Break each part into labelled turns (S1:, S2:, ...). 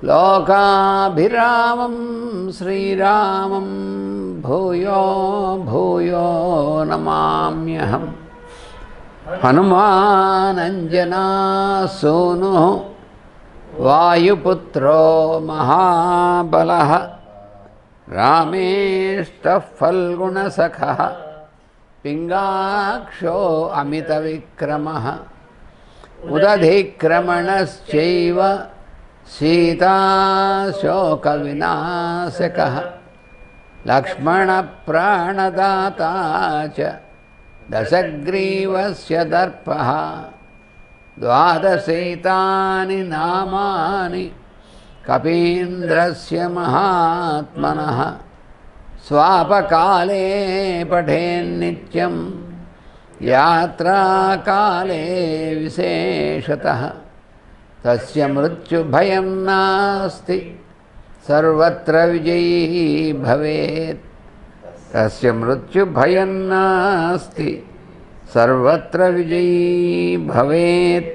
S1: లోకాభిరామం శ్రీరామం భూయో భూయో నమామ్యహం. హనుమానంజనా సూను వాయుపుత్రో మహాబలః రామేష్టః ఫల్గుణసఖః పింగాక్షో అమితవిక్రమః ఉదధిక్రమణశ్చైవ సీతాశోకవినాశకః లక్ష్మణప్రాణదాతా చ దశగ్రీవస్య దర్పః ద్వాదశైతాని నామాని కపీంద్రస్య మహాత్మనః స్వాపకాలే పఠేన్నిత్యం యాత్రాకాలే విశేషతః తస్య మృత్యుభయం నాస్తి సర్వత్ర విజయీ భవేత్. తస్య మృత్యుభయం నాస్తి సర్వత్ర విజయీ భవేత్.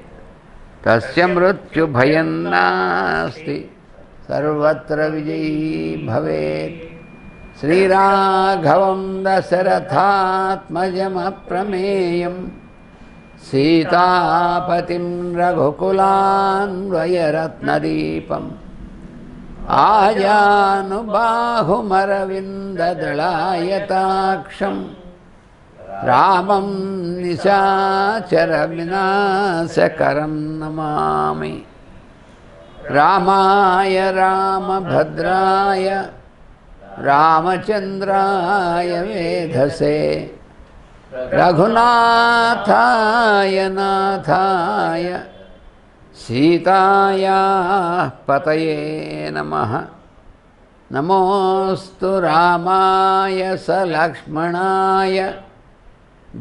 S1: తస్య మృత్యుభయం నాస్తి సర్వత్ర విజయీ భవేత్. శ్రీరాఘవం దశరథాత్మజమప్రమేయం సీతాపతిం రఘుకులాన్వయరత్నదీపం ఆజానుబాహుమరవిందదళాయతాక్షం రామం నిశాచరవినాశకరం నమామి. రామాయ రామభద్రాయ రామచంద్రాయ వేధసే రఘునాథాయ నాథాయ సీతాయా పతయే నమః. నమోస్తు రామాయ సలక్ష్మణాయ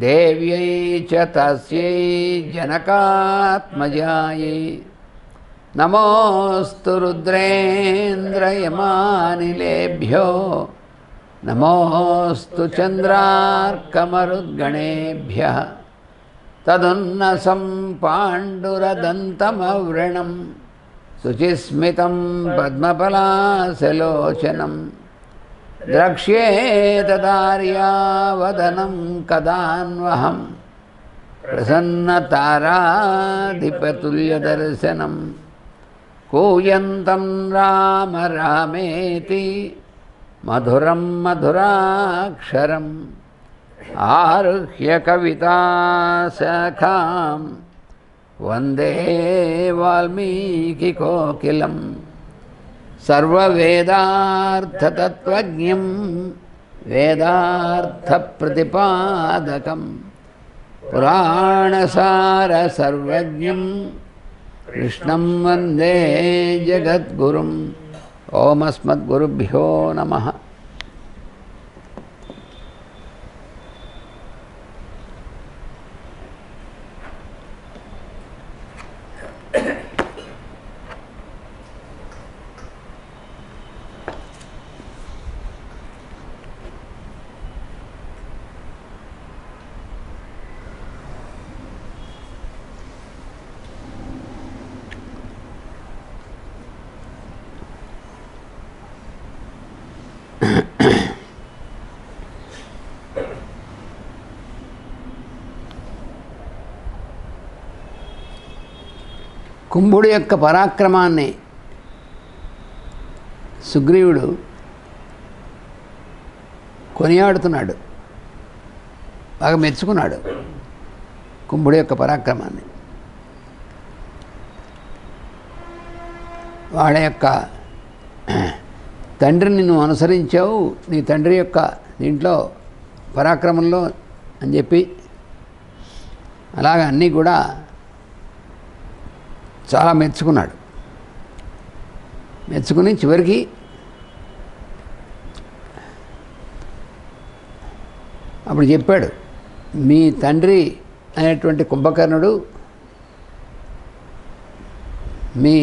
S1: దేవ్యై చ తస్యై జనకాత్మజాయై. నమోస్తు రుద్రేంద్రయమానిలేభ్యో నమోస్తు చంద్రార్కమరుద్గణేభ్యః. తదున్నసం పాండురదంతమవ్రణం శుచిస్మితం పద్మపలాశలోచనం ద్రక్ష్యేతదార్యావదనం కదాన్వహం ప్రసన్నతారాధిపతుల్యదర్శనం. కూయంతం రామ రామేతి మధురం మధురాక్షరం ఆరుహ్య కవితాశాఖాం వందే వాల్మీకికోకిలం. సర్వవేదార్థతత్వజ్ఞం వేదార్థప్రతిపాదకం పురాణసారసర్వజ్ఞం కృష్ణం వందే జగద్గురుం. ఓమస్మద్గురుభ్యో నమః. కుంభుడి యొక్క పరాక్రమాన్ని సుగ్రీవుడు కొనియాడుతున్నాడు, బాగా మెచ్చుకున్నాడు కుంభుడి యొక్క పరాక్రమాన్ని. వాళ్ళ యొక్క తండ్రిని నువ్వు అనుసరించావు, నీ తండ్రి యొక్క దీంట్లో పరాక్రమంలో అని చెప్పి అలాగ అన్నీ కూడా చాలా మెచ్చుకున్నాడు. మెచ్చుకుని చివరికి అప్పుడు చెప్పాడు, మీ తండ్రి అనేటువంటి కుంభకర్ణుడు మీ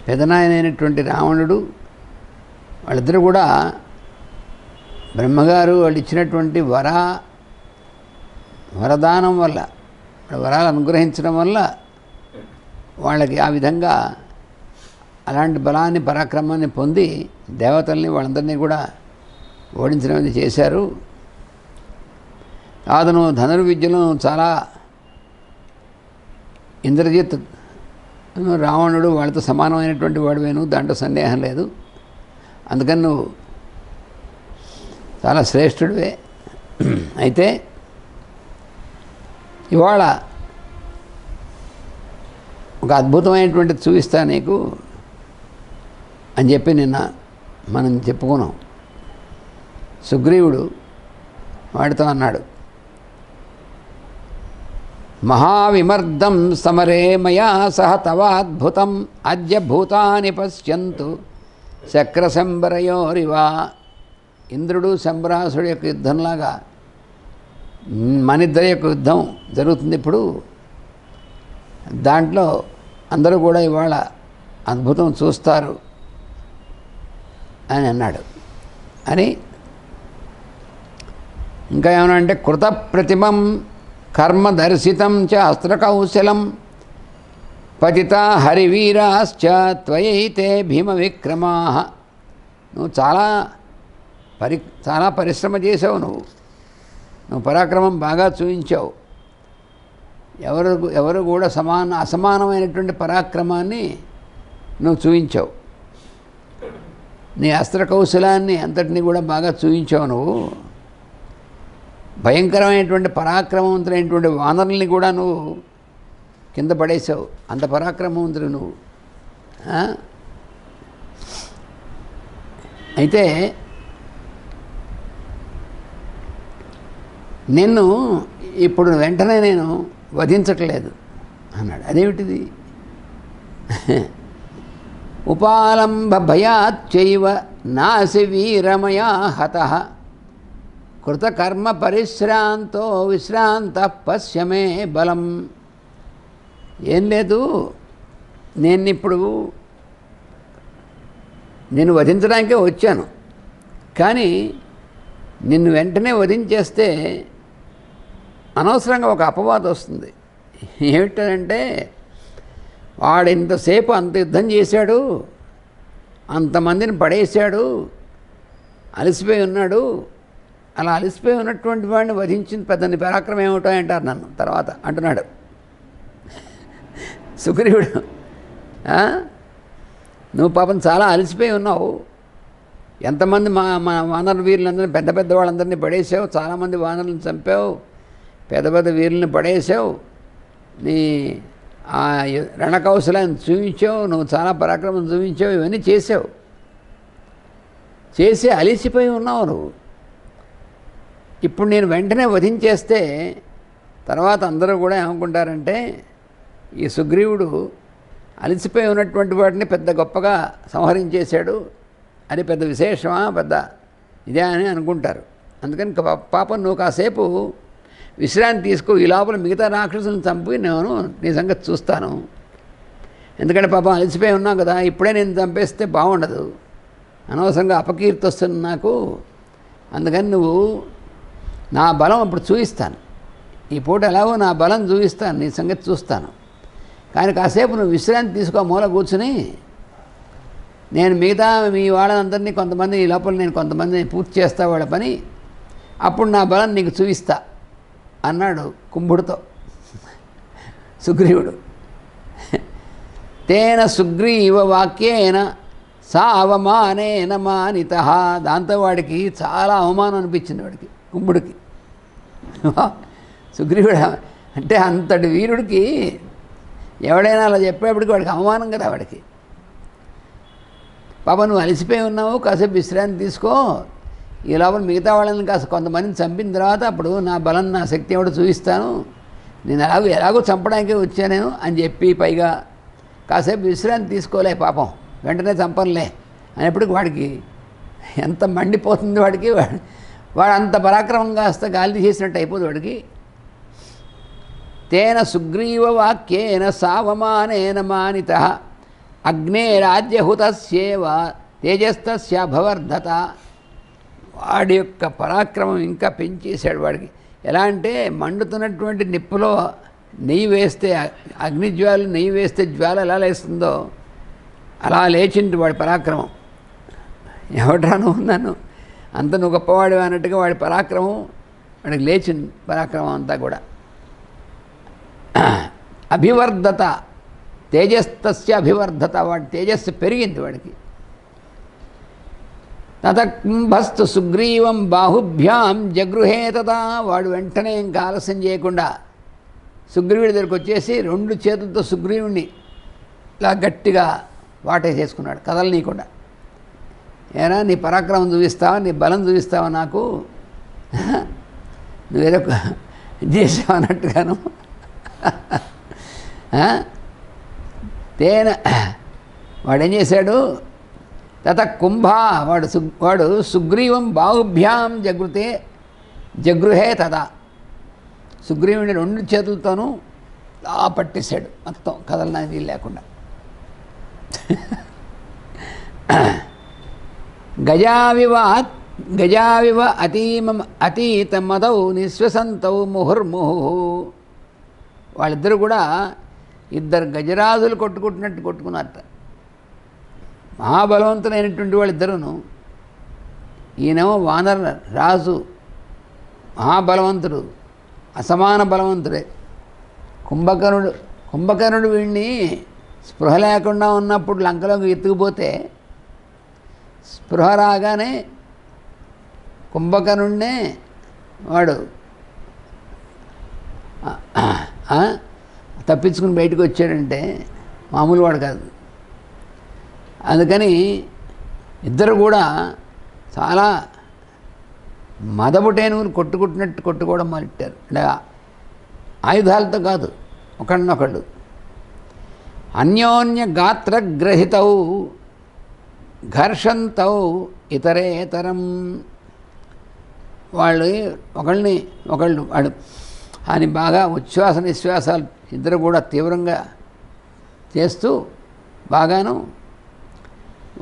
S1: పెదనాయనైనటువంటి రావణుడు వాళ్ళిద్దరూ కూడా బ్రహ్మగారు వాళ్ళు ఇచ్చినటువంటి వరదానం వల్ల, వరాలు అనుగ్రహించడం వల్ల వాళ్ళకి ఆ విధంగా అలాంటి బలాన్ని పరాక్రమాన్ని పొంది దేవతల్ని వాళ్ళందరినీ కూడా ఓడించడం చేశారు. అతను ధనుర్విద్యలో చాలా ఇంద్రజిత్ రావణుడు వాళ్ళతో సమానమైనటువంటి వాడివేను, దాంట్లో సందేహం లేదు. అందుకని నువ్వు చాలా శ్రేష్ఠుడివే. అయితే ఇవాళ ఒక అద్భుతమైనటువంటిది చూపిస్తా నీకు అని చెప్పి నిన్న మనం చెప్పుకున్నాం. సుగ్రీవుడు వాడితో అన్నాడు, మహావిమర్దం సమరే మయా సహ తవాద్భుతం అద్య భూతాని పశ్యంతు శక్రశంబరయోరివా. ఇంద్రుడు శంబరాసుడి యొక్క యుద్ధంలాగా మనిద్దరి యొక్క యుద్ధం జరుగుతుంది ఇప్పుడు. దాంట్లో అందరూ కూడా ఇవాళ అద్భుతం చూస్తారు అని అన్నాడు. అని ఇంకా ఏమన్నా అంటే కృత ప్రతిమం కర్మదర్శితం చ అస్త్రకౌశలం పతిత హరివీరాశ్చ త్వయైతే భీమ విక్రమా. నువ్వు చాలా పరిశ్రమ చేసావు. నువ్వు పరాక్రమం బాగా చూపించావు. ఎవరు కూడా అసమానమైనటువంటి పరాక్రమాన్ని నువ్వు చూపించావు. నీ అస్త్రకౌశలాన్ని అంతటినీ కూడా బాగా చూపించావు. నువ్వు భయంకరమైనటువంటి పరాక్రమవంతులైనటువంటి వానరుల్ని కూడా నువ్వు కింద పడేసావు. అంత పరాక్రమవంతులు నువ్వు. అయితే నిన్ను ఇప్పుడు వెంటనే నేను వధించట్లేదు అన్నాడు. అదేమిటిది? ఉపాలంబ భయాచ్చైవ నాసి వీరమయా హతః కృతకర్మ పరిశ్రాంతో విశ్రాంత పశ్యమే బలం. ఏం లేదు, నేను వధించడానికే వచ్చాను. కానీ నిన్ను వెంటనే వధించేస్తే అనవసరంగా ఒక అపవాదం వస్తుంది. ఏమిటంటే వాడు ఇంతసేపు అంత యుద్ధం చేశాడు, అంతమందిని పడేశాడు, అలసిపోయి ఉన్నాడు. అలా అలసిపోయి ఉన్నటువంటి వాడిని వధించిన పెద్ద పరాక్రమం ఏమిటో అంటారు నన్ను తర్వాత అంటున్నాడు సుగ్రీవుడు. నువ్వు పాపం చాలా అలసిపోయి ఉన్నావు. ఎంతమంది మా వానర వీరులందరినీ పెద్ద పెద్ద వాళ్ళందరినీ పడేసావు, చాలామంది వానరులను చంపావు, పెద్ద పెద్ద వీరులను పడేసావు, నీ ఆ రణకౌశలాన్ని చూపించావు, నువ్వు చాలా పరాక్రమం చూపించావు, ఇవన్నీ చేసావు. చేసి అలిసిపోయి ఉన్నావు నువ్వు. ఇప్పుడు నేను వెంటనే వధించేస్తే తర్వాత అందరూ కూడా ఏమనుకుంటారంటే ఈ సుగ్రీవుడు అలసిపోయి ఉన్నటువంటి వాటిని పెద్ద గొప్పగా సంహరించేశాడు, అది పెద్ద విశేషమా, పెద్ద ఇదే అని అనుకుంటారు. అందుకని పాపం నువ్వు కాసేపు విశ్రాంతి తీసుకో. ఈ లోపల మిగతా రాక్షసులను చంపి నేను నీ సంగతి చూస్తాను. ఎందుకంటే పాపం అలసిపోయి ఉన్నావు కదా, ఇప్పుడే నేను చంపేస్తే బాగుండదు, అనవసరంగా అపకీర్తి వస్తుంది నాకు. అందుకని నువ్వు నా బలం అప్పుడు చూపిస్తాను. ఈ పూట ఎలాగో నా బలం చూపిస్తాను, నీ సంగతి చూస్తాను. కానీ కాసేపు నువ్వు విశ్రాంతి తీసుకో, మూల కూర్చుని. నేను మిగతా మీ వాళ్ళందరినీ కొంతమంది ఈ లోపల నేను కొంతమందిని పూర్తి చేస్తా వాళ్ళ పని, అప్పుడు నా బలం నీకు చూపిస్తా అన్నాడు కుంభుడితో సుగ్రీవుడు. తేన సుగ్రీవ వాక్యేన సా అవమానేన మానిత. దాంతో వాడికి చాలా అవమానం అనిపించింది వాడికి, కుంభుడికి. సుగ్రీవుడు అంటే అంతటి వీరుడికి ఎవడైనా అలా చెప్పేప్పటికి వాడికి అవమానం కదా వాడికి. పాప నువ్వు అలసిపోయి ఉన్నావు, కాసేపు విశ్రాంతి తీసుకో. ఈ లోపల మిగతా వాళ్ళని కాస్త కొంతమందిని చంపిన తర్వాత అప్పుడు నా బలం నా శక్తి ఏమిటో చూపిస్తాను, నేను ఎలాగో చంపడానికే వచ్చాను నేను అని చెప్పి పైగా కాసేపు విశ్రాంతి తీసుకోలే పాపం, వెంటనే చంపనులే అనేప్పటికి వాడికి ఎంత మండిపోతుంది వాడికి. వాడు అంత పరాక్రమంగా కాస్త గాలి చేసినట్టు అయిపోదు వాడికి. తేన సుగ్రీవ వాక్యేన సావమానేన మానిత అగ్నేరాజ్యహుతస్యేవ తేజస్తస్య భవర్ధత. వాడి యొక్క పరాక్రమం ఇంకా పెంచేశాడు వాడికి. ఎలా అంటే మండుతున్నటువంటి నిప్పులో నెయ్యి వేస్తే, అగ్నిజ్వాలు నెయ్యి వేస్తే జ్వాల ఎలా లేస్తుందో అలా లేచింది వాడి పరాక్రమం. ఎవడ్రా నువ్వు నన్ను అంత నువ్వు గొప్పవాడు అన్నట్టుగా వాడి పరాక్రమం, వాడికి లేచింది పరాక్రమం అంతా కూడా. అభివర్ధత తేజస్తస్య అభివర్ధత, వాడి తేజస్సు పెరిగింది వాడికి. తతకుంభస్తు సుగ్రీవం బాహుభ్యాం జగృహే తదా, వాడు వెంటనే ఇంకా ఆలస్యం చేయకుండా సుగ్రీవుడి దగ్గరికి వచ్చేసి 2 చేతులతో సుగ్రీవుడిని ఇలా గట్టిగా వాటేసేసుకున్నాడు, కదలనీయకుండా. ఏనా నీ పరాక్రమం చూపిస్తావా, నీ బలం చూపిస్తావా, నాకు నువ్వేదో చేసావు అన్నట్టుగాను. తేన వాడేం చేశాడు, తత కుంభ వాడు సుగ్రీవం బాహుభ్యాం జగృహే తదా, సుగ్రీవుని 2 చేతులతోనూ లా పట్టేశాడు మొత్తం, కదలడానికి వీలు లేకుండా. గజావివ అతీతమదౌ నిశ్వసంతౌ ముహుర్ముహు, వాళ్ళిద్దరూ కూడా 2 గజరాజులు కొట్టుకుంటున్నట్టు కొట్టుకున్నారట. మహాబలవంతులైనటువంటి వాళ్ళిద్దరూను. ఈయనేమో వానర రాజు, మహాబలవంతుడు, అసమాన బలవంతుడే. కుంభకర్ణుడు వీడిని స్పృహ లేకుండా ఉన్నప్పుడు లంకలోకి ఎత్తుకుపోతే, స్పృహ రాగానే కుంభకర్ణుడినే వాడు తప్పించుకుని బయటకు వచ్చాడంటే మామూలు వాడు కాదు. అందుకని ఇద్దరు కూడా చాలా మదపుటేనుగులు కొట్టుకోవడం మొదలెట్టారు. అంటే ఆయుధాలతో కాదు, ఒకళ్ళనొకళ్ళు. అన్యోన్య గాత్రగ్రహితౌ ఘర్షంతౌ ఇతరేతరం, వాళ్ళు ఒకళ్ళు వాడు అని బాగా ఉచ్ఛ్వాస నిశ్వాసాలు ఇద్దరు కూడా తీవ్రంగా చేస్తూ బాగాను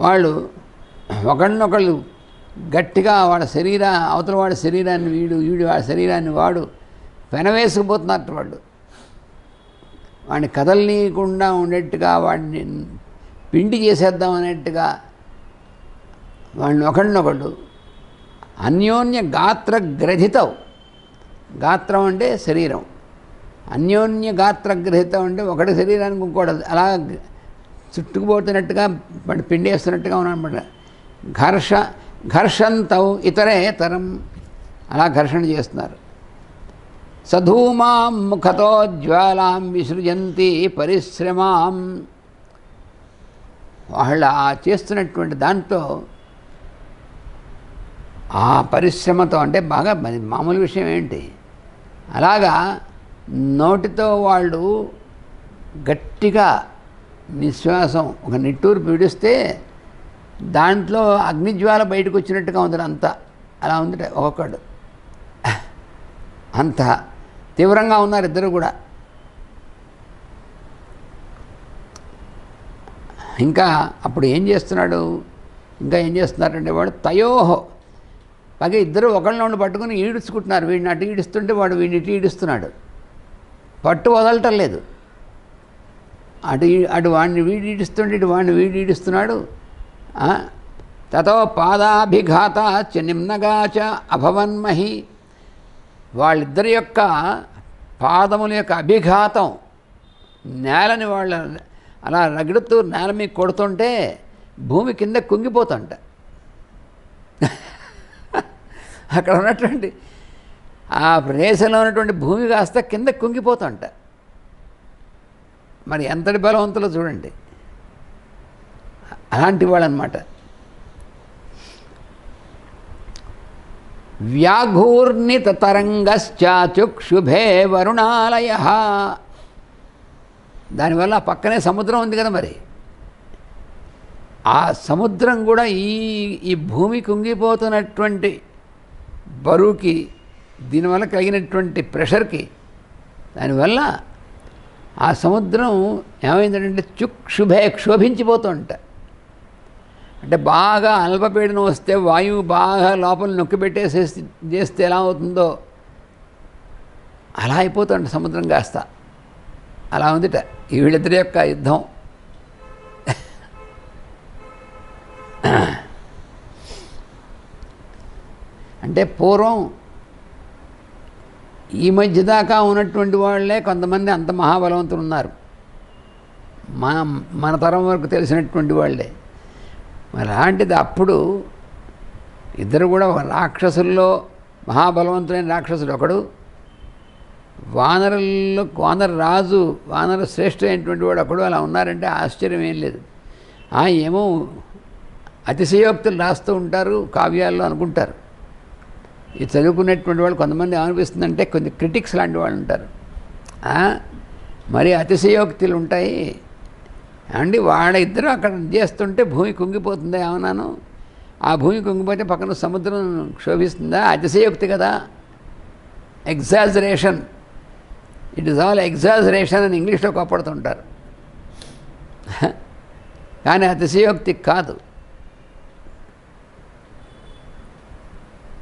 S1: వాళ్ళు ఒకళ్ళనొకళ్ళు గట్టిగా అవతల వాడి శరీరాన్ని వీడు వాడి శరీరాన్ని వాడు పెనవేసుకుపోతున్నట్టు వాడిని కదలనీయకుండా ఉండేట్టుగా, వాడిని పిండి చేసేద్దాం అనేట్టుగా వాడిని ఒకళ్ళనొకళ్ళు అన్యోన్య గాత్రగ్రథితం. గాత్రం అంటే శరీరం, అన్యోన్య గాత్రగ్రహితం అంటే ఒకటి శరీరానికి ఇంకోటి అలా చుట్టుకుపోతున్నట్టుగా వాడు పిండి వేస్తున్నట్టుగా ఉన్నమాట. ఘర్షంతౌ ఇతరేతరం, అలా ఘర్షణ చేస్తున్నారు. సధూమాం ముఖతో జ్వాలాం విసృజంతి పరిశ్రమాం, వాళ్ళు ఆ చేస్తున్నటువంటి దాంట్లో ఆ పరిశ్రమతో, అంటే బాగా మామూలు విషయం ఏంటి, అలాగా నోటితో వాళ్ళు గట్టిగా నిశ్వాసం ఒక నిట్టూరు పీడిస్తే దాంట్లో అగ్నిజ్వాల బయటకు వచ్చినట్టుగా ఉంది అంతా. అలా ఉంది ఒక్కొక్కడు, అంత తీవ్రంగా ఉన్నారు ఇద్దరు కూడా. ఇంకా అప్పుడు ఏం చేస్తున్నారంటే వాడు తయోహో, పైగా ఇద్దరు ఒకళ్ళని పట్టుకుని ఈడుచుకుంటున్నారు. వీడిని అటు ఈడుస్తుంటే వాడు వీడిని ఇటు ఈడుస్తున్నాడు, పట్టు వదలటం లేదు. అటు వాడిని వీడి ఈడుస్తుంటే ఇటు వాడిని వీడి ఈడుస్తున్నాడు. తతో పాదాభిఘాత చ నిమ్నగాచ అభవన్మహి, వాళ్ళిద్దరి యొక్క పాదముల యొక్క అభిఘాతం, నేలని వాళ్ళు అలా రగుడుతూ నేల మీద కొడుతుంటే భూమి కింద కుంగిపోతుంట. అక్కడ ఉన్నటువంటి ఆ ప్రదేశంలో ఉన్నటువంటి భూమి కాస్త కింద కుంగిపోతుంట. మరి ఎంతటి బలవంతులో చూడండి, అలాంటి వాళ్ళు అన్నమాట. వ్యాఘూర్ణిత తరంగశ్చాచుక్షుభే వరుణాలయ, దానివల్ల పక్కనే సముద్రం ఉంది కదా, మరి ఆ సముద్రం కూడా ఈ భూమి కుంగిపోతున్నటువంటి బరువుకి, దీనివల్ల కలిగినటువంటి ప్రెషర్కి, దానివల్ల ఆ సముద్రం ఏమైందంటే క్షోభించిపోతుంట. అంటే బాగా అల్పపీడనం వస్తే వాయువు బాగా లోపల నొక్కి చేస్తే ఎలా అవుతుందో అలా అయిపోతుంట సముద్రం కాస్త. అలా ఉందిట ఈ వీళ్ళిద్దరి యొక్క యుద్ధం. అంటే పూర్వం ఈ మధ్య దాకా ఉన్నటువంటి వాళ్ళే కొంతమంది అంత మహాబలవంతులు ఉన్నారు. మన తరం వరకు తెలిసినటువంటి వాళ్ళే. మరి అలాంటిది అప్పుడు ఇద్దరు కూడా రాక్షసుల్లో మహాబలవంతులైన రాక్షసుడు ఒకడు, వానరుల్లో వానర రాజు వానర శ్రేష్ఠుడైనటువంటి వాడు ఒకడు. అలా ఉన్నారంటే ఆశ్చర్యం ఏం లేదు. ఏమో అతిశయోక్తులు రాస్తూ ఉంటారు కావ్యాల్లో అనుకుంటారు. ఈ చదువుకునేటువంటి వాళ్ళు కొంతమంది ఏమనిపిస్తుందంటే కొన్ని క్రిటిక్స్ లాంటి వాళ్ళు ఉంటారు. మరి అతిశయోక్తులు ఉంటాయి అండి. వాళ్ళిద్దరూ అక్కడ చేస్తుంటే భూమి కుంగిపోతుందా ఏమన్నాను? ఆ భూమి కుంగిపోతే పక్కన సముద్రం క్షోభిస్తుందా? అతిశయోక్తి కదా, exaggeration. It is all exaggeration అని ఇంగ్లీష్లో కోపడుతుంటారు. కానీ అతిశయోక్తి కాదు.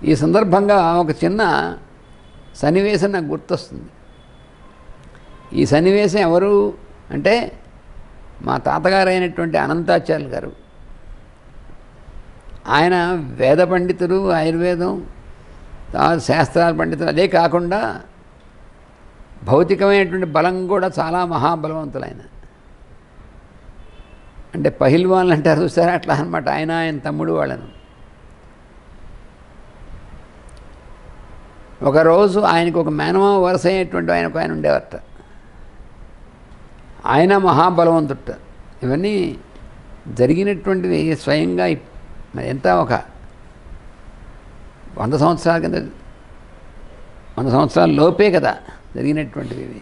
S1: ఈ సందర్భంగా ఒక చిన్న సన్నివేశం నాకు గుర్తొస్తుంది. ఈ సన్నివేశం ఎవరు అంటే మా తాతగారు అయినటువంటి అనంతాచార్యులు గారు. ఆయన వేద పండితులు, ఆయుర్వేదం, శాస్త్రాల పండితులు. అదే కాకుండా భౌతికమైనటువంటి బలం కూడా చాలా మహాబలవంతులు ఆయన. అంటే పహిల్వాన్లు అంటారు చూసారా, అట్లా అనమాట. ఆయన తమ్ముడు వాళ్ళను. ఒకరోజు ఆయనకు ఒక మేనమామ వరుస అయినటువంటి ఆయన ఉండేవారట. ఆయన మహాబలవంతుట. ఇవన్నీ జరిగినటువంటివి స్వయంగా మరి ఎంత ఒక 100 సంవత్సరాల కింద, 100 సంవత్సరాల లోపే కదా జరిగినటువంటివి ఇవి.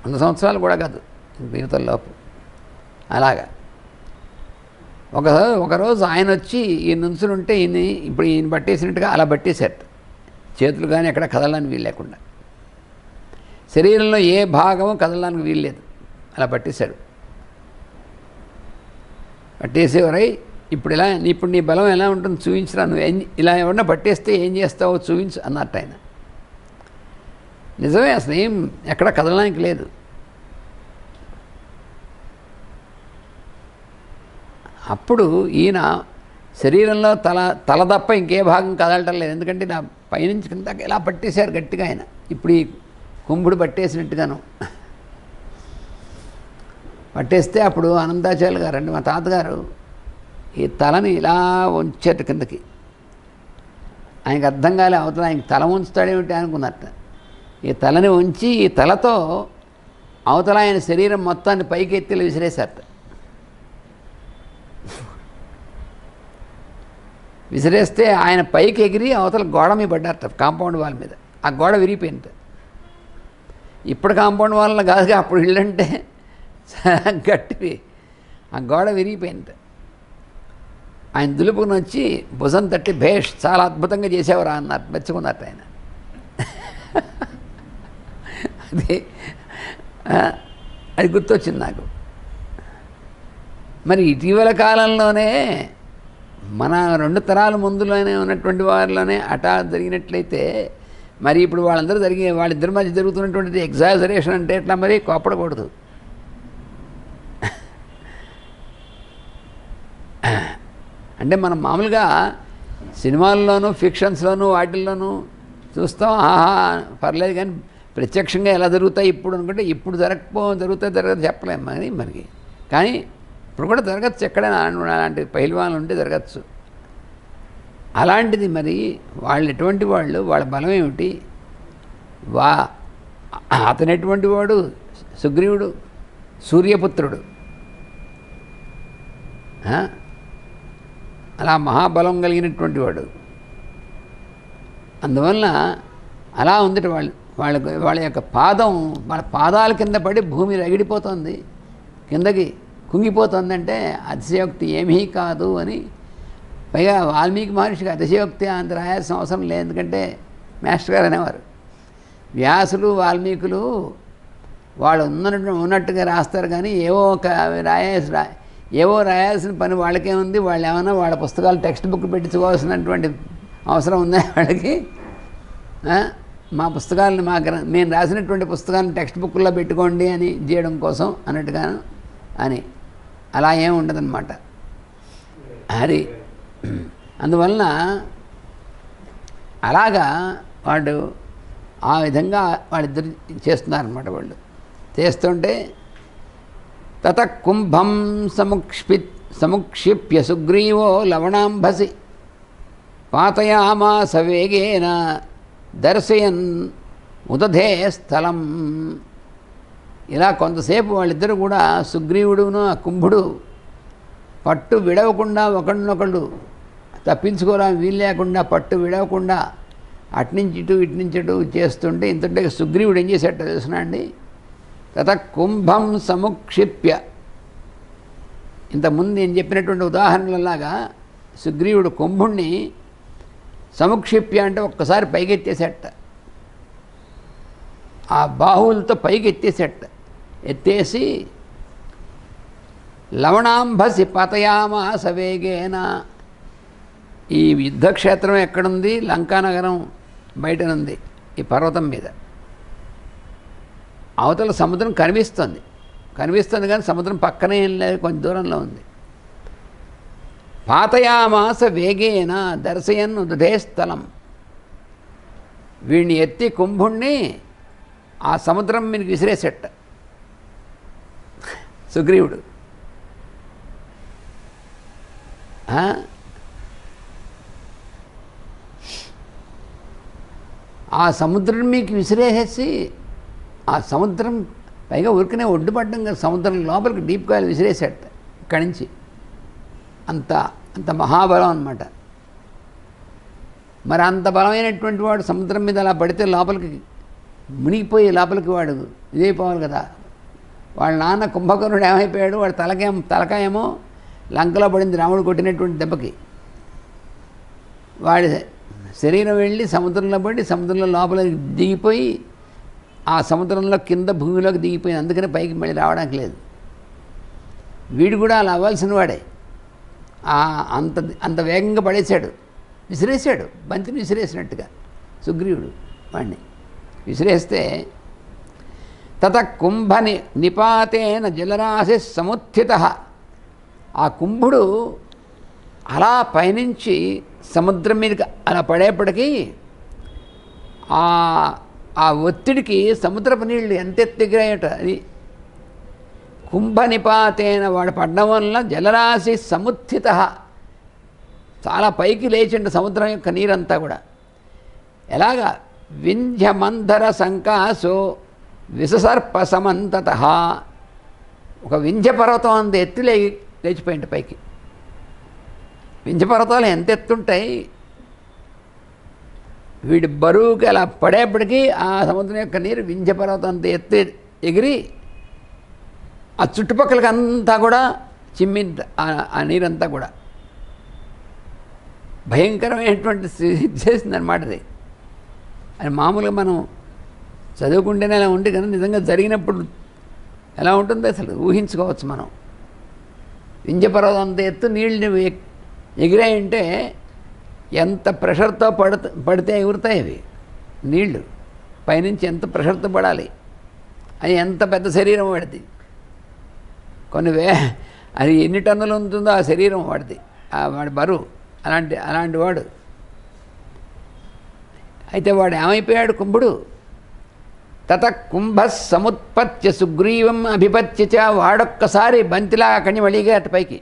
S1: 100 సంవత్సరాలు కూడా కాదు, జీవితం లోపు. అలాగా ఒకరోజు ఆయన వచ్చి ఈయన నుంచుంటే ఇప్పుడు ఈయన పట్టేసినట్టుగా అలా పట్టేశారు. చేతులు కానీ ఎక్కడ కదలడానికి వీలు లేకుండా, శరీరంలో ఏ భాగము కదలడానికి వీల్లేదు, అలా పట్టేశాడు. పట్టేసేవరై ఇప్పుడు నీ బలం ఎలా ఉంటుంది చూపించరా, నువ్వు ఇలా ఎవరన్నా పట్టేస్తే ఏం చేస్తావో చూపించు అన్నట్టు ఆయన. నిజమే, అసలు ఏం ఎక్కడ కదలడానికి లేదు. అప్పుడు ఈయన శరీరంలో తల తప్ప ఇంకే భాగం కదలటం లేదు. ఎందుకంటే నా పైనుంచి కింద ఇలా పట్టేశారు గట్టిగా ఆయన. ఇప్పుడు ఈ కుంభుడు పట్టేసినట్టుగాను పట్టేస్తే అప్పుడు అనంతాచార్యులు గారు అండి మా తాతగారు ఈ తలని ఇలా ఉంచారు కిందకి. ఆయనకు అర్థం కాలే అవతల ఆయనకి తల ఉంచుతాడేమిటి అనుకున్నట్ట. ఈ తలని ఉంచి ఈ తలతో అవతల ఆయన శరీరం మొత్తాన్ని పైకి ఎత్తిలో విసిరేశారట. విసిరేస్తే ఆయన పైకి ఎగిరి అవతల గోడ మీద పడ్డారట, కాంపౌండ్ వాల్ మీద. ఆ గోడ విరిగిపోయింది. ఇప్పుడు కాంపౌండ్ వాల్ కాదుగా, అప్పుడు ఇళ్ళంటే గట్టివి. ఆ గోడ విరిగిపోయింది. ఆయన దులుపుకుని వచ్చి భుజం తట్టి భేష్ చాలా అద్భుతంగా చేసేవారా అన్నారు, మెచ్చుకున్నట్టు ఆయన. అది గుర్తొచ్చింది నాకు. మరి ఇటీవల కాలంలోనే మన 2 తరాల ముందులోనే ఉన్నటువంటి వారిలోనే అటా జరిగినట్లయితే మరి ఇప్పుడు వాళ్ళిద్దరి మధ్య జరుగుతున్నటువంటి ఎగ్జాజరేషన్ అంటే ఎట్లా మరి కోపడకూడదు. అంటే మనం మామూలుగా సినిమాల్లోనూ ఫిక్షన్స్లోనూ వాటిల్లోనూ చూస్తాం, పర్లేదు. కానీ ప్రత్యక్షంగా ఎలా జరుగుతాయి ఇప్పుడు అనుకుంటే ఇప్పుడు జరగదు చెప్పలేము మనకి. కానీ ఇప్పుడు కూడా జరగచ్చు, ఎక్కడైనా అలాంటి పహిల్వాన్లు ఉంటే జరగచ్చు. అలాంటిది మరి వాళ్ళు ఎటువంటి వాళ్ళు, వాళ్ళ బలం ఏమిటి? అతను ఎటువంటి వాడు? సుగ్రీవుడు సూర్యపుత్రుడు. అలా మహాబలం కలిగినటువంటి వాడు. అందువలన అలా ఉంది వాళ్ళ యొక్క పాదం, వాళ్ళ పాదాల కింద పడి భూమి రగిడిపోతుంది, కిందకి కుంగిపోతుందంటే అతిశయోక్తి ఏమీ కాదు అని. పైగా వాల్మీకి మహర్షికి అతిశయోక్తి అంత రాయాల్సిన అవసరం లేదు. ఎందుకంటే మాస్టర్ గారు అనేవారు, వ్యాసులు వాల్మీకులు వాళ్ళు ఉన్నట్టుగా రాస్తారు, కానీ ఏవో రాయాల్సిన పని వాళ్ళకే ఉంది. వాళ్ళు ఏమన్నా వాళ్ళ పుస్తకాలు టెక్స్ట్ బుక్ పెట్టించుకోవాల్సినటువంటి అవసరం ఉందా వాళ్ళకి? మా పుస్తకాలను నేను రాసినటువంటి పుస్తకాలను టెక్స్ట్ బుక్లో పెట్టుకోండి అని చేయడం కోసం అన్నట్టుగాను అని అలా ఏమి ఉండదన్నమాట. అది అందువలన అలాగా వాడు ఆ విధంగా వాళ్ళిద్దరు చేస్తున్నారన్నమాట. వాళ్ళు చేస్తుంటే తత కుంభం సముక్షిప్య సుగ్రీవో లవణాంభసి పాతయామాస వేగేన దర్శయన్ ఉదధే స్థలం. ఇలా కొంతసేపు వాళ్ళిద్దరూ కూడా సుగ్రీవుడును ఆ కుంభుడు పట్టు విడవకుండా ఒకళ్ళనొకళ్ళు తప్పించుకోవడానికి వీలు లేకుండా పట్టు విడవకుండా అట్నుంచి ఇటు ఇట్నుంచి ఇటు చేస్తుంటే ఇంతటే సుగ్రీవుడు ఏం చేశాడో తెలుసునా అండి? తత కుంభం సముక్షిప్య, ఇంతకుముందు నేను చెప్పినటువంటి ఉదాహరణలలాగా సుగ్రీవుడు కుంభుణ్ణి సముక్షిప్య అంటే ఒక్కసారి పైకెత్తేసేట, ఆ బాహువులతో పైకి ఎత్తేసేట. ఎత్తేసి లవణాంభసి పతయామాస వేగేన. ఈ యుద్ధక్షేత్రం ఎక్కడుంది? లంకానగరం బయటనుంది, ఈ పర్వతం మీద. అవతల సముద్రం కనిపిస్తుంది కానీ సముద్రం పక్కనే ఏం లేదు, కొంచెం దూరంలో ఉంది. పాతయామాస వేగేన దర్శయన్ ఉదధే స్థలం. వీడిని ఎత్తి కుంభుణ్ణి ఆ సముద్రం మీదకి విసిరేసేట సుగ్రీవుడు. ఆ సముద్రం మీకు విసిరేసి, ఆ సముద్రం పైగా ఉరికనే ఒడ్డుపడ్డం కదా, సముద్రం లోపలికి డీప్ కాయలు విసిరేసేట ఇక్కడి నుంచి. అంత అంత మహాబలం అన్నమాట. మరి అంత బలమైనటువంటి వాడు సముద్రం మీద అలా పడితే లోపలికి మునిగిపోయి లోపలికి వాడు ఇదైపోవాలి కదా. వాళ్ళ నాన్న కుంభకర్ణుడు ఏమైపోయాడు? వాడు తలకాయేమో లంకలో పడింది రాముడు కొట్టినటువంటి దెబ్బకి. వాడి శరీరం వెళ్ళి సముద్రంలో పడి సముద్రంలో లోపలికి దిగిపోయి ఆ సముద్రంలో కింద భూమిలోకి దిగిపోయింది. అందుకని పైకి మళ్ళీ రావడానికి లేదు. వీడు కూడా అలా అవ్వాల్సిన వాడే. అంత అంత వేగంగా పడేశాడు, విసిరేశాడు, బంతిని విసిరేసినట్టుగా సుగ్రీవుడు వాడిని విసిరేస్తే తత కుంభ నిపాతేన జలరాశి సముత్థిత. ఆ కుంభుడు అలా పైనుంచి సముద్రం మీదకి అలా పడేపటికి ఆ ఒత్తిడికి సముద్రపు నీళ్ళు ఎంత ఎత్తిగాయట. అది కుంభ నిపాతేన వాడు పడ్డం వల్ల జలరాశి సముత్థిత, చాలా పైకి లేచిండు సముద్రం యొక్క నీరంతా కూడా. ఎలాగా? వింధ్యమంధర సంకాసో విససర్ప సమంతత. ఒక వింధ్య పర్వతం అంత ఎత్తు లేచిపోయింది పైకి. వింధ్య పర్వతాలు ఎంత ఎత్తుంటాయి? వీడి బరువుకి అలా పడేప్పటికీ ఆ సముద్రం యొక్క నీరు వింధ్య పర్వతం అంత ఎత్తి ఎగిరి ఆ చుట్టుపక్కలకి అంతా కూడా చిమ్మింది ఆ నీరంతా కూడా. భయంకరమైనటువంటి చేసిందన్నమాట అది. అది మామూలుగా మనం చదువుకుంటేనే అలా ఉంటే కానీ నిజంగా జరిగినప్పుడు ఎలా ఉంటుందో అసలు ఊహించుకోవచ్చు మనం. వింధ్యపర్వతం అంత ఎత్తు నీళ్ళు ఎగిరాయంటే ఎంత ప్రెషర్తో పడితే ఎగురుతాయి అవి నీళ్లు. పైనుంచి ఎంత ప్రెషర్తో పడాలి, అది ఎంత పెద్ద శరీరం వాడిది. అది ఎన్ని టన్నులు ఉంటుందో ఆ శరీరం వాడిది, వాడి బరువు అలాంటి వాడు. అయితే వాడు ఏమైపోయాడు కుంభుడు? తత కుంభ సముత్పత్య సుగ్రీవం అభిపత్య చ. వాడొక్కసారి బంతిలా కణి మళ్ళీగా అటు పైకి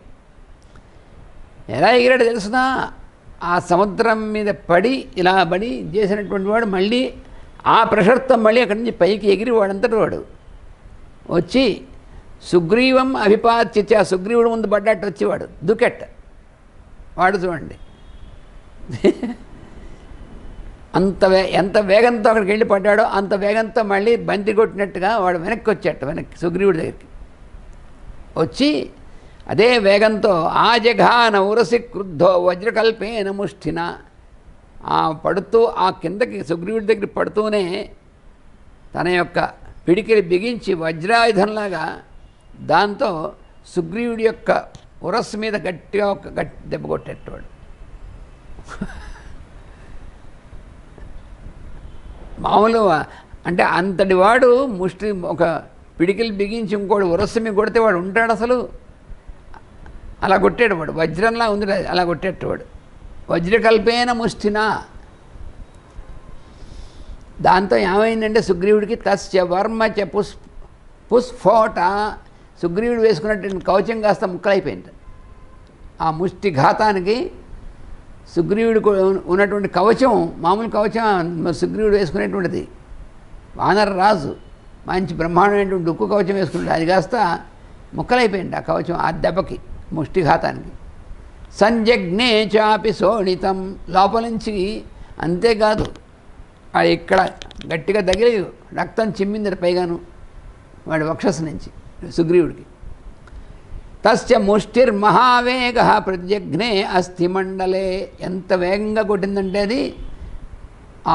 S1: ఎలా ఎగిరాడు తెలుసునా? ఆ సముద్రం మీద పడి ఇలా పడి చేసినటువంటి వాడు మళ్ళీ ఆ ప్రెషర్తో మళ్ళీ అక్కడి నుంచి పైకి ఎగిరి వాడంతటి వాడు వచ్చి సుగ్రీవం అభిపాత్య చ. సుగ్రీవుడు ముందు పడ్డట్టు వచ్చేవాడు దుకెట్ట వాడు. చూడండి ఎంత వేగంతో అక్కడికి వెళ్ళి పడ్డాడో అంత వేగంతో మళ్ళీ బంతి కొట్టినట్టుగా వాడు వెనక్కి వెనక్కి సుగ్రీవుడి దగ్గరికి వచ్చి అదే వేగంతో ఆజఘాన ఉరసి క్రుద్ధో వజ్రకల్పేన ముష్ఠిన. పడుతూ ఆ కిందకి సుగ్రీవుడి దగ్గర పడుతూనే తన యొక్క పిడికిలి బిగించి వజ్రాయుధంలాగా దాంతో సుగ్రీవుడి యొక్క ఉరస్సు మీద గట్టిగా ఒక దెబ్బ కొట్టేటవాడు. మామూలు అంటే అంతటి వాడు ముష్టి ఒక పిడికిలు బిగించి ఇంకోటి ఉరస్సు మీద కొడితే వాడు ఉంటాడు అసలు? అలా కొట్టేటవాడు, వజ్రంలా ఉంది అలా కొట్టేటవాడు. వజ్రకల్పేన ముష్టిన దాంతో ఏమైందంటే సుగ్రీవుడికి తస్య వర్మ చ పుస్ఫోట, సుగ్రీవుడు వేసుకున్నటువంటి కవచం కాస్త ముక్కలైపోయింది. ఆ ముష్టి ఘాతానికి సుగ్రీవుడికి ఉన్నటువంటి కవచం, మామూలు కవచం సుగ్రీవుడు వేసుకునేటువంటిది, వానర రాజు మంచి బ్రహ్మాండమైనటువంటి ఉక్కు కవచం వేసుకుంటాడు, అది కాస్త ముక్కలైపోయింది ఆ కవచం ఆ దెబ్బకి, ముష్టిఘాతానికి. సంజగ్నే చాపి శోణితం, లోపల నుంచి. అంతేకాదు అది ఇక్కడ గట్టిగా తగిలి రక్తం చిమ్మింది పైగాను వాడి వక్షస్సు నుంచి సుగ్రీవుడికి. తస్య ముష్టిర్మహావేగ ప్రత్యగ్నే అస్థిమండలే, ఎంత వేగంగా కొట్టిందంటే అది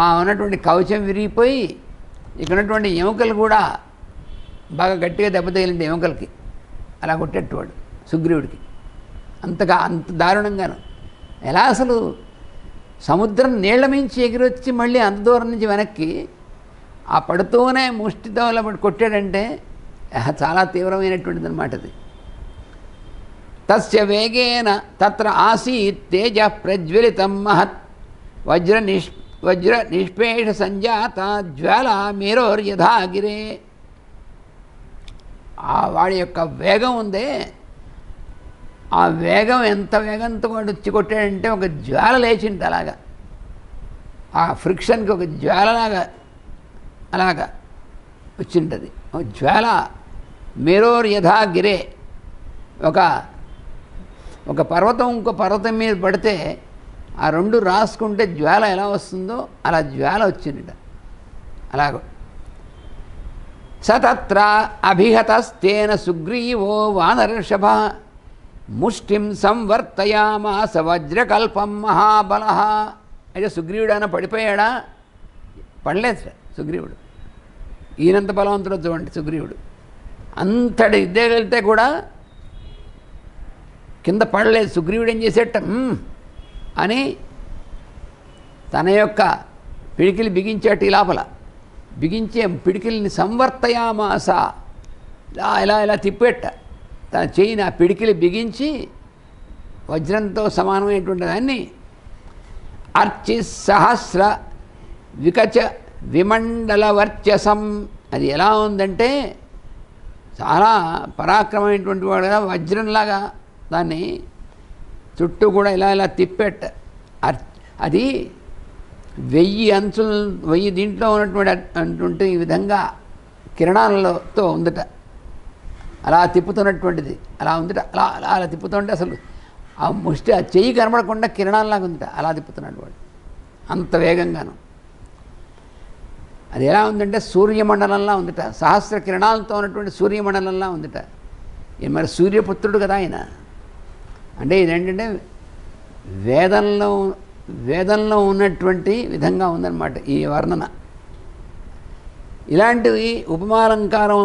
S1: ఆ ఉన్నటువంటి కవచం విరిగిపోయి ఇక్కడ ఉన్నటువంటి ఎముకలు కూడా బాగా గట్టిగా దెబ్బతగిలింది ఎముకలకి, అలా కొట్టేట్టువాడు సుగ్రీవుడికి. అంత దారుణంగాను. ఎలా అసలు సముద్రం నీళ్ల మించి ఎగిరొచ్చి మళ్ళీ అంత దూరం నుంచి వెనక్కి ఆ పడుతూనే ముష్టితో కొట్టాడంటే చాలా తీవ్రమైనటువంటిది అనమాట అది. తస్య వేగేన తత్ర ఆసీత్ తేజ ప్రజ్వలితం మహత్ వజ్ర నిష్పేష సంజాత జ్వాల మేరోర్యథాగిరే. ఆ వాడి యొక్క వేగం ఉందే, ఆ వేగం ఎంత వేగంతో వచ్చి కొట్టాడంటే ఒక జ్వాల లేచింది అలాగా, ఆ ఫ్రిక్షన్కి ఒక జ్వాలలాగా అలాగా వచ్చింటుంది. ఒక జ్వాల మేరోర్యథాగిరే, ఒక పర్వతం ఇంకో పర్వతం మీద పడితే ఆ రెండు రాసుకుంటే జ్వాల ఎలా వస్తుందో అలా జ్వాల వచ్చిందట అలాగ. సతత్ర అభిహతస్తేన సుగ్రీవో వానరర్షభ ముష్టిం సంవర్తయామాస వజ్రకల్పం మహాబల. అయితే సుగ్రీవుడు ఆయన పడిపోయాడా? పడలేదు సార్ సుగ్రీవుడు. ఈయనంత బలవంతుడు చూడండి సుగ్రీవుడు. అంతటి యుద్ధగలిగితే కూడా కింద పడలేదు. సుగ్రీవుడు ఏం చేసేట అని తన యొక్క పిడికిలి బిగించేటి లోపల బిగించే పిడికిల్ని సంవర్తయామాస, ఇలా ఇలా తిప్పేట తన చేయిని ఆ పిడికిలి బిగించి వజ్రంతో సమానమైనటువంటి దాన్ని అర్చి సహస్ర వికచ విమండల వర్చసం. అది ఎలా ఉందంటే చాలా పరాక్రమమైనటువంటి వాడు కదా, వజ్రంలాగా దాన్ని చుట్టూ కూడా ఇలా ఇలా తిప్పేట. అది 1000 అంచులు 1000 దీంట్లో ఉన్నటువంటి ఈ విధంగా కిరణాలతో ఉందట. అలా తిప్పుతున్నటువంటిది అలా ఉందట. అలా అలా అలా తిప్పుతుంటే అసలు ఆ ముష్టి ఆ చెయ్యి కనబడకుండా కిరణాలలాగా ఉందట. అలా తిప్పుతున్నాడు వాడు అంత వేగంగాను. అది ఎలా ఉందంటే సూర్యమండలంలా ఉందట. సహస్ర కిరణాలతో ఉన్నటువంటి సూర్యమండలంలా ఉందట. మరి సూర్యపుత్రుడు కదా ఆయన. అంటే ఇదేంటంటే వేదంలో ఉన్నటువంటి విధంగా ఉందన్నమాట ఈ వర్ణన. ఇలాంటివి ఉపమాలంకారం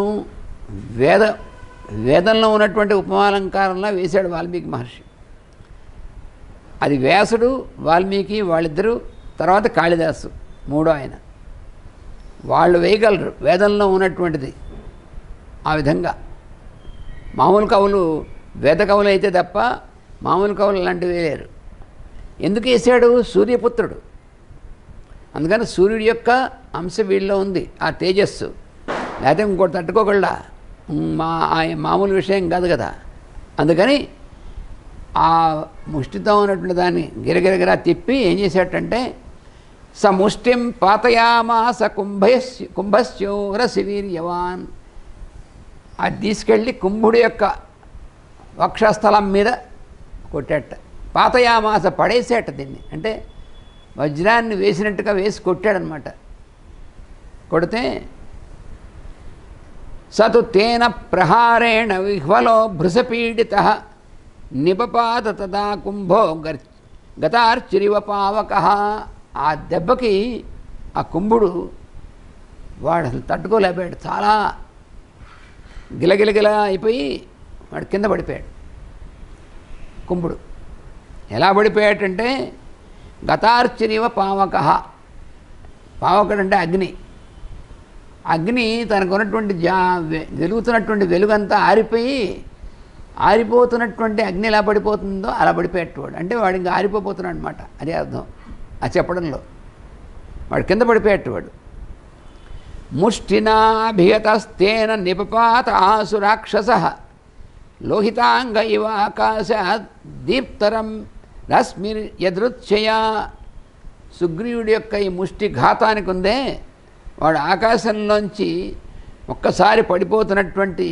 S1: వేదంలో ఉన్నటువంటి ఉపమాలంకారంలా వేశాడు వాల్మీకి మహర్షి. అది వ్యాసుడు వాల్మీకి వాళ్ళిద్దరూ, తర్వాత కాళిదాసు మూడో ఆయన. వాళ్ళు వేయగలరు వేదంలో ఉన్నటువంటిది ఆ విధంగా. మామూలు కవులు వేద కవులు అయితే తప్ప మామూలు కవులు అలాంటివి వేయలేరు. ఎందుకు వేసాడు? సూర్యపుత్రుడు. అందుకని సూర్యుడి యొక్క అంశ వీళ్ళలో ఉంది, ఆ తేజస్సు. లేకపోతే ఇంకోటి తట్టుకోగలడా? మామూలు విషయం కాదు కదా. అందుకని ఆ ముష్టితో ఉన్నటువంటి దాన్ని గిరగిరగిరా తిప్పి ఏం చేసేటంటే సముష్టిం పాతయామాస కుంభస్యోరసి వీర్యవాన్. అది తీసుకెళ్ళి కుంభుడి యొక్క వక్షస్థలం మీద కొట్టాట. పాతయామాస పడేసేట దీన్ని, అంటే వజ్రాన్ని వేసినట్టుగా వేసి కొట్టాడనమాట. కొడితే సతు తేన ప్రహారేణ విహ్వలో భృసపీడిత నిపపాత తదా కుంభో గతార్చిరివ పావక. ఆ దెబ్బకి ఆ కుంభుడు వాడు అసలు తట్టుకోలేకపోయాడు. చాలా గిలగిలగిల అయిపోయి వాడు కింద పడిపోయాడు కుంభుడు. ఎలా పడిపోయాడంటే గతార్చిరివ పావక. పావకుడు అంటే అగ్ని. అగ్ని తనకు ఉన్నటువంటి వెలుగుతున్నటువంటి వెలుగంతా ఆరిపోతున్నటువంటి అగ్ని ఎలా పడిపోతుందో అలా పడిపోయేటవాడు. అంటే వాడు ఇంకా ఆరిపోతున్నాడు అనమాట. అదే అర్థం ఆ చెప్పడంలో. వాడు కింద పడిపోయేటవాడు. ముష్టినాభిగతస్తేన నిపపాత ఆసు రాక్షసః లోహితాంగ ఇవ ఆకాశాత్ దీప్తరం రశ్మిర్ యదృచ్ఛయా. సుగ్రీవుడి యొక్క ఈ ముష్టి ఘాతానికి ఉందే, వాడు ఆకాశంలోంచి ఒక్కసారి పడిపోతున్నటువంటి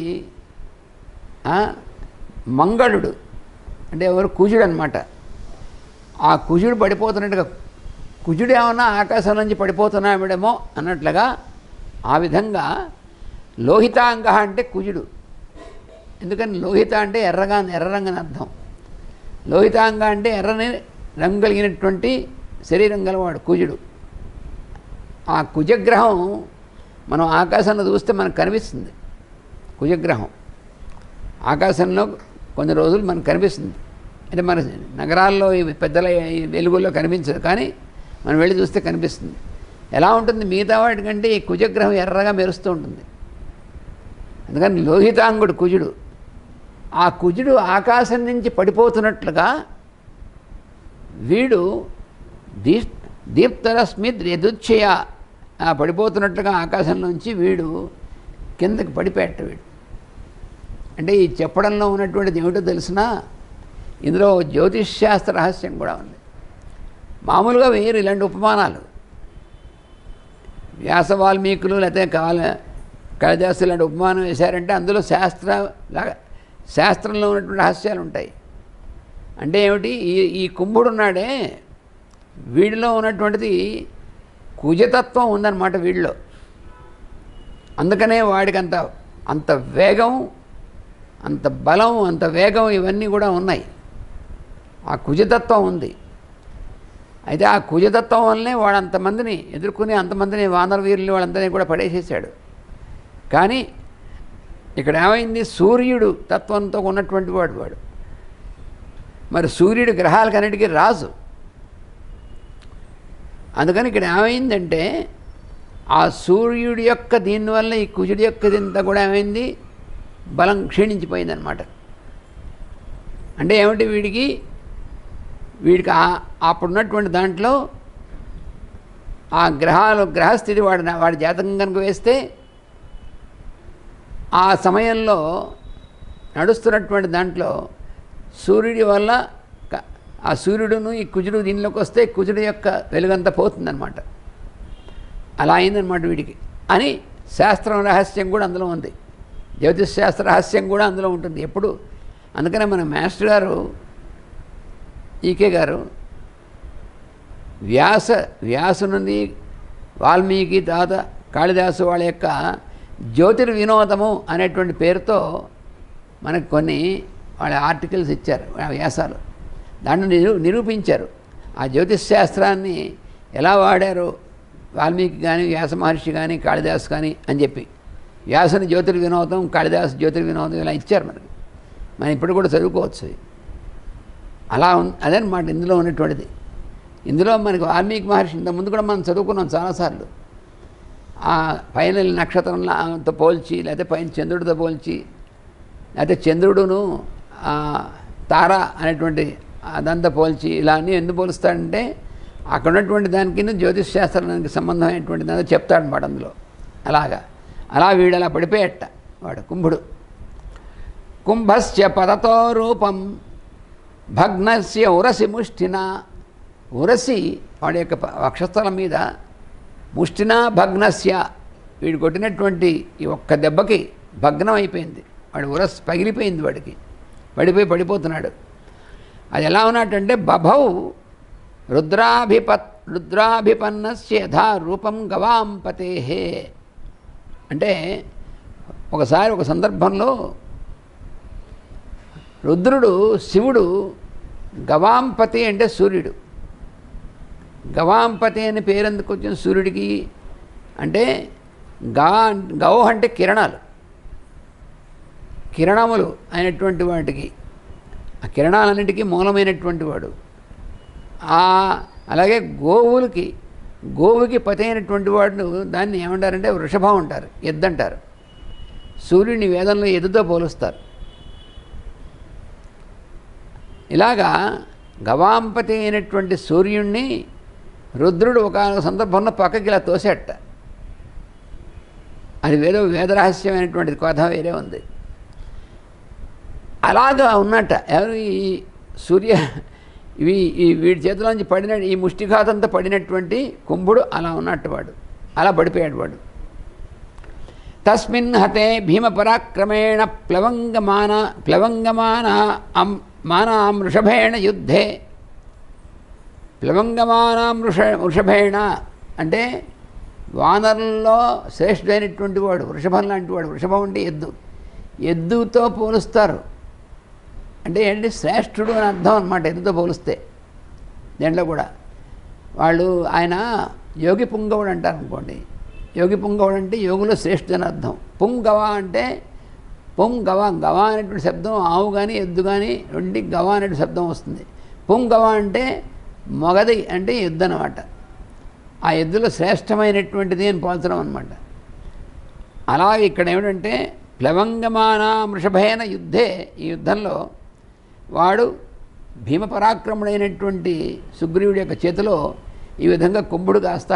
S1: మంగళుడు అంటే ఎవరు, కుజుడు అనమాట. ఆ కుజుడు పడిపోతున్నట్టుగా, కుజుడు ఏమన్నా ఆకాశం నుంచి పడిపోతున్నాడేమో అన్నట్లుగా ఆ విధంగా లోహితాంగ అంటే కుజుడు. ఎందుకని లోహిత అంటే ఎర్ర రంగని అర్థం. లోహితాంగ అంటే ఎర్రని రంగు కలిగినటువంటి శరీరం గలవాడు కుజుడు. ఆ కుజగ్రహం మనం ఆకాశంలో చూస్తే మనకు కనిపిస్తుంది. కుజగ్రహం ఆకాశంలో కొన్ని రోజులు మనకు కనిపిస్తుంది. అంటే మన నగరాల్లో ఈ పెద్దల వెలుగుల్లో కనిపించదు, కానీ మనం వెళ్ళి చూస్తే కనిపిస్తుంది. ఎలా ఉంటుంది, మిగతా వాటికంటే ఈ కుజగ్రహం ఎర్రగా మెరుస్తూ ఉంటుంది. అందుకని లోహితాంగుడు కుజుడు. ఆ కుజుడు ఆకాశం నుంచి పడిపోతున్నట్లుగా వీడు దీప్తరశ్మి యదుచ్ఛయ పడిపోతున్నట్లుగా ఆకాశంలోంచి వీడు కిందకి పడిపోయాట. వీడు అంటే ఈ చెప్పడంలో ఉన్నటువంటిది ఏమిటో తెలిసినా ఇందులో జ్యోతిష్శాస్త్ర రహస్యం కూడా ఉంది. మామూలుగా వేరు ఇలాంటి ఉపమానాలు. వ్యాస వాల్మీకులు లేకపోతే కాళిదాసు ఇలాంటి ఉపమానం వేశారంటే అందులో శాస్త్రంలో ఉన్నటువంటి రహస్యాలు ఉంటాయి. అంటే ఏమిటి, ఈ కుంభుడు ఉన్నాడే, వీడిలో ఉన్నటువంటిది కుజతత్వం ఉందన్నమాట వీడిలో. అందుకనే వాడికి అంత వేగం, అంత బలం, అంత వేగం ఇవన్నీ కూడా ఉన్నాయి. ఆ కుజతత్వం ఉంది. అయితే ఆ కుజతత్వం వల్లనే వాడు అంతమందిని ఎదుర్కొని అంతమందిని వానర వీరులు వాళ్ళందరినీ కూడా పడేసేసాడు. కానీ ఇక్కడ ఏమైంది, సూర్యుడు తత్వంతో ఉన్నటువంటి వాడు. మరి సూర్యుడు గ్రహాలకన్నిటికీ రాజు. అందుకని ఇక్కడ ఏమైందంటే ఆ సూర్యుడి యొక్క దీనివల్ల ఈ కుజుడి యొక్క దీంతో కూడా ఏమైంది, బలం క్షీణించిపోయిందనమాట. అంటే ఏమిటి, వీడికి అప్పుడున్నటువంటి దాంట్లో ఆ గ్రహస్థితి వాడి జాతకం కనుక వేస్తే ఆ సమయంలో నడుస్తున్నటువంటి దాంట్లో సూర్యుడి వల్ల ఆ సూర్యుడును ఈ కుజుడు దీనిలోకి వస్తే కుజుడు యొక్క వెలుగంతా పోతుందన్నమాట. అలా అయిందనమాట వీడికి అని శాస్త్రం రహస్యం కూడా అందులో ఉంది. జ్యోతిష్ శాస్త్ర రహస్యం కూడా అందులో ఉంటుంది ఎప్పుడు. అందుకనే మన మాస్టర్ గారు ఈకే గారు వ్యాసునుంది వాల్మీకి తర్వాత కాళిదాసు వాళ్ళ యొక్క జ్యోతిర్వినోదము అనేటువంటి పేరుతో మనకు కొన్ని వాళ్ళ ఆర్టికల్స్ ఇచ్చారు, వ్యాసాలు. దాన్ని నిరూపించారు. ఆ జ్యోతిష్ శాస్త్రాన్ని ఎలా వాడారు వాల్మీకి కానీ వ్యాస మహర్షి కానీ కాళిదాసు కానీ అని చెప్పి, వ్యాసుని జ్యోతిర్వినోదం, కాళిదాసు జ్యోతిర్వినోదం ఇలా ఇచ్చారు మనకి. మనం ఇప్పుడు కూడా చదువుకోవచ్చు. అలా అదనమాట ఇందులో ఉన్నటువంటిది. ఇందులో మనకి వాల్మీకి మహర్షి ఇంతకుముందు కూడా మనం చదువుకున్నాం చాలాసార్లు. ఆ పైన నక్షత్రంతో పోల్చి, లేకపోతే పైన చంద్రుడితో పోల్చి, లేకపోతే చంద్రుడును తార అనేటువంటి అదంతా పోల్చి, ఇలా అన్నీ ఎందుకు పోలుస్తాడంటే అక్కడ ఉన్నటువంటి దానికి జ్యోతిష్ శాస్త్రానికి సంబంధమైనటువంటి దాంతో చెప్తాడనమాట అందులో. అలా వీడు అలా పడిపోయేట వాడు కుంభుడు. కుంభస్య పదతో రూపం భగ్నస్య ఉరసి ముష్టిన. ఉరసి వాడి యొక్క వక్షస్థలం మీద, ముష్టిన భగ్నస్య వీడు కొట్టినటువంటి ఈ ఒక్క దెబ్బకి భగ్నం అయిపోయింది. వాడు ఉరస్ పగిలిపోయింది, వాడికి పడిపోతున్నాడు. అది ఎలా ఉన్నట్టంటే బభౌ రుద్రాభిపన్నస్య యథా రూపం గవాంపతే. అంటే ఒకసారి ఒక సందర్భంలో రుద్రుడు, శివుడు, గవాంపతి అంటే సూర్యుడు. గవాంపతి అని పేరెందుకు వచ్చిన సూర్యుడికి అంటే గౌ అంటే కిరణములు అయినటువంటి వాటికి, ఆ కిరణాలన్నిటికీ మూలమైనటువంటి వాడు. అలాగే గోవుకి పతి అయినటువంటి వాడు దాన్ని ఏమంటారంటే వృషభం అంటారు, ఎద్దంటారు. సూర్యుడిని వేదంలో ఎద్దుతో పోలుస్తారు. ఇలాగా గవాంపతి అయినటువంటి సూర్యుడిని రుద్రుడు ఒక సందర్భంలో పక్కకి ఇలా తోసేట. అది వేదరహస్యమైనటువంటిది కథ వేరే ఉంది. అలాగా ఉన్నట్ట ఎవరు ఈ సూర్య వీడి చేతిలోంచి పడిన ఈ ముష్టిఘాతంతో పడినటువంటి కుంభుడు అలా ఉన్నట్టు వాడు, అలా పడిపోయాడు వాడు. తస్మిన్ హతే భీమపరాక్రమేణ ప్లవంగమానాం వృషభేణ యుద్ధే. ప్లవంగమానాం వృషభేణ అంటే వానరుల్లో శ్రేష్ఠుడైనటువంటి వాడు, వృషభం లాంటి వాడు. వృషభం అంటే ఎద్దుతో పోలుస్తారు. అంటే ఏంటి, శ్రేష్ఠుడు అని అర్థం అన్నమాట ఎద్దుతో పోలిస్తే. దీంట్లో కూడా ఆయన యోగి పుంగవుడు అంటారు అనుకోండి. యోగి పుంగవుడు అంటే యోగులో శ్రేష్ఠుడు అని అర్థం. పుంగవ అంటే గవ అనేటువంటి శబ్దం ఆవు కానీ ఎద్దు కానీ రెండింటికి గవ అనేటువంటి శబ్దం వస్తుంది. పుంగవ అంటే మొగది అంటే ఎద్దు అన్నమాట. ఆ ఎద్దులో శ్రేష్టమైనటువంటిది అని పోల్చడం అనమాట. అలాగే ఇక్కడ ఏమిటంటే ప్లవంగమాన వృషభేన యుద్ధే, ఈ యుద్ధంలో వాడు భీమపరాక్రముడైనటువంటి సుగ్రీవుడి యొక్క చేతిలో ఈ విధంగా కుంభుడు కాస్త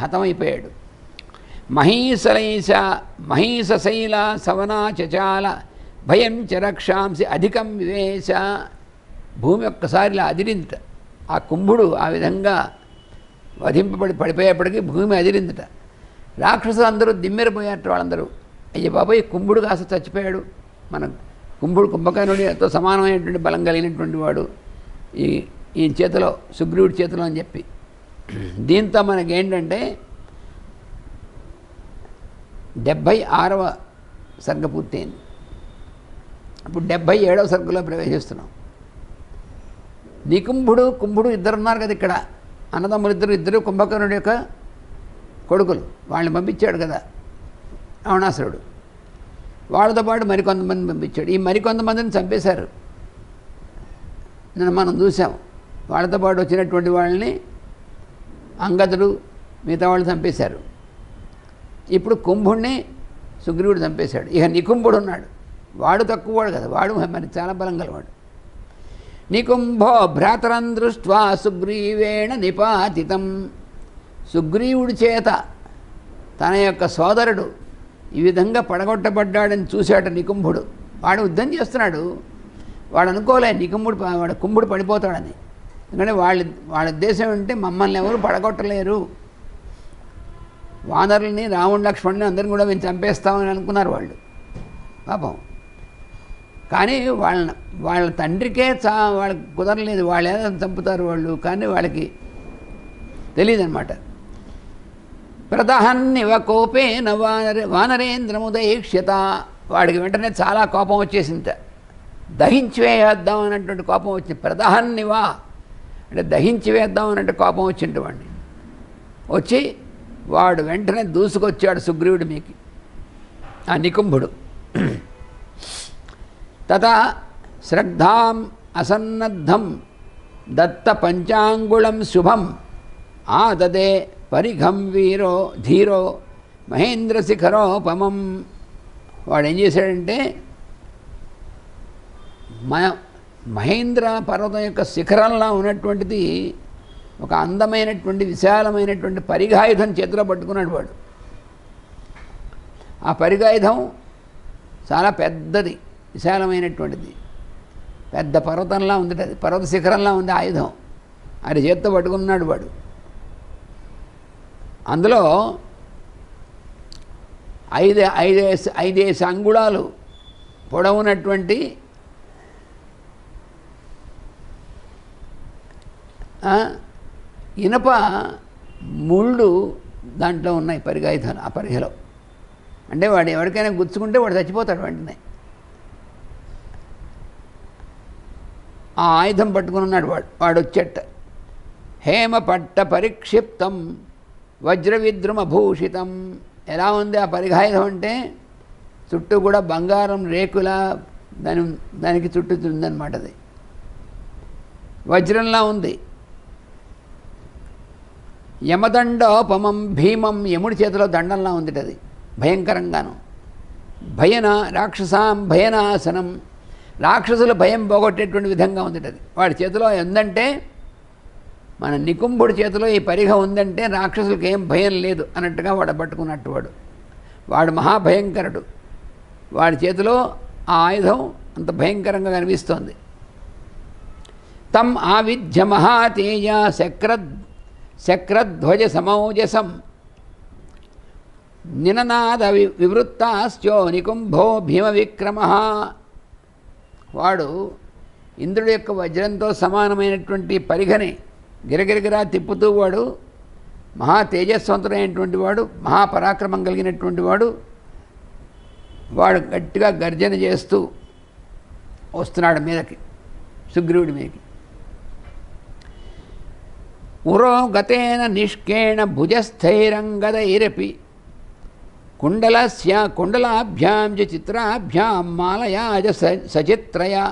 S1: హతమైపోయాడు. మహీశైల సవనా చచాల భయం చ రక్షాంసి అధికం వివేశ. భూమి ఒక్కసారి ఇలా అదిరిందట. ఆ కుంభుడు ఆ విధంగా పడిపోయేప్పటికీ భూమి అదిరిందట. రాక్షసులు అందరూ దిమ్మెరిపోయారట. వాళ్ళందరూ అయ్యే బాబాయ్ కుంభుడు కాస్త చచ్చిపోయాడు. కుంభకర్ణుడితో సమానమైనటువంటి బలం కలిగినటువంటి వాడు ఈ చేతిలో, సుగ్రీవుడి చేతిలో అని చెప్పి. దీంతో మనకేంటంటే 76వ సర్గ పూర్తయింది. ఇప్పుడు 77వ సర్గలో ప్రవేశిస్తున్నాం. కుంభుడు ఇద్దరు ఉన్నారు కదా ఇక్కడ, అన్నదమ్ములు ఇద్దరు కుంభకర్ణుడి యొక్క కొడుకులు. వాళ్ళని పంపించాడు కదా రావణాసురుడు. వాళ్ళతో పాటు మరికొంతమందిని పంపించాడు. ఈ మరికొంతమందిని చంపేశారు. మనం చూసాం. వాళ్ళతో పాటు వచ్చినటువంటి వాళ్ళని అంగదుడు మిగతా వాళ్ళు చంపేశారు. ఇప్పుడు కుంభుడిని సుగ్రీవుడు చంపేశాడు. ఇక నికుంభుడు ఉన్నాడు. వాడు తక్కువవాడు కదా, వాడు మరి చాలా బలం గలవాడు. నికుంభో భ్రాతరం దృష్ట్వా సుగ్రీవేణ నిపాతితం. సుగ్రీవుడి చేత తన యొక్క సోదరుడు ఈ విధంగా పడగొట్టబడ్డాడని చూశాట నికుంభుడు. వాడు యుద్ధం చేస్తున్నాడు. వాడు అనుకోలే కుంభుడు పడిపోతాడని. ఎందుకంటే వాళ్ళ ఉద్దేశం అంటే మమ్మల్ని ఎవరు పడగొట్టలేరు, వానరుల్ని రావణ లక్ష్మణుని అందరిని కూడా మేము చంపేస్తామని అనుకున్నారు వాళ్ళు పాపం. కానీ వాళ్ళ తండ్రికే వాళ్ళకి కుదరలేదు. వాళ్ళు ఏదో చంపుతారు వాళ్ళు, కానీ వాళ్ళకి తెలియదు అన్నమాట. ప్రదహన్నివ కోపేన వానరేంద్రముదైక్ష్యత. వాడికి వెంటనే చాలా కోపం వచ్చేసింది. దహించి వేద్దాం అన్నటువంటి కోపం వచ్చింది. ప్రదహన్నివా అంటే దహించి వేద్దాం అన్నట్టు కోపం వచ్చింది వాడిని. వచ్చి వాడు వెంటనే దూసుకొచ్చాడు సుగ్రీవుడి మీకి, ఆ నికుంభుడు. తత శ్రద్ధాం అసన్నద్ధం దత్త పంచాంగుళం శుభం ఆదదే పరిఘం వీరో ధీరో మహేంద్రశిఖరోపమం. వాడు ఏం చేశాడంటే మహేంద్ర పర్వతం యొక్క శిఖరంలా ఉన్నటువంటిది ఒక అందమైనటువంటి విశాలమైనటువంటి పరిఘాయుధం చేతిలో పట్టుకున్నాడు వాడు. ఆ పరిఘాయుధం చాలా పెద్దది, విశాలమైనటువంటిది, పెద్ద పర్వతంలా ఉంది. అది పర్వత శిఖరంలా ఉంది ఆయుధం. అది చేత్తో పట్టుకున్నాడు వాడు. అందులో 5 అంగుళాలు పొడవునటువంటి ఇనప ముళ్ళు దాంట్లో ఉన్నాయి పరిగాయుధాలు. ఆ పరిగలో అంటే వాడు ఎవరికైనా గుచ్చుకుంటే వాడు చచ్చిపోతాడు వెంటనే. ఆ ఆయుధం పట్టుకుని ఉన్నాడు వాడు వచ్చేట. హేమ పట్ట పరిక్షిప్తం వజ్రవిద్రుమభూషితం. ఎలా ఉంది ఆ పరిగాయుధం అంటే చుట్టూ కూడా బంగారం రేకుల దానికి చుట్టూతుందన్నమాట. అది వజ్రంలా ఉంది. యమదండోపమం భీమం. యముడి చేతిలో దండంలా ఉంది అది భయంకరంగాను. భయన రాక్షసాం భయనాశనం. రాక్షసుల భయం పోగొట్టేటువంటి విధంగా ఉంది అది వాడి చేతిలో. ఎందంటే మన నికుంభుడి చేతిలో ఈ పరిఘ ఉందంటే రాక్షసులకు ఏం భయం లేదు అన్నట్టుగా వాడు పట్టుకున్నట్టు వాడు. వాడు మహాభయంకరుడు. వాడి చేతిలో ఆ ఆయుధం అంత భయంకరంగా కనిపిస్తోంది. తం ఆవిధ్య మహాతేజ శక్రధ్వజ సమౌజసం నిననాద వివృత్తాశ్చో నికుంభో భీమ విక్రమ. వాడు ఇంద్రుడి యొక్క వజ్రంతో సమానమైనటువంటి పరిఘని గిరగిరగిరా తిప్పుతూ వాడు మహా తేజస్వంతుడైనటువంటి వాడు, మహాపరాక్రమం కలిగినటువంటి వాడు. వాడు గట్టిగా గర్జన చేస్తూ వస్తున్నాడు మీదకి, సుగ్రీవుడి మీదకి. ఉరోగతేన నిష్కేణ భుజస్థైరంగదైరపి కుండలాభ్యాం చ చిత్రాభ్యాం మాలయా చ సచిత్రయా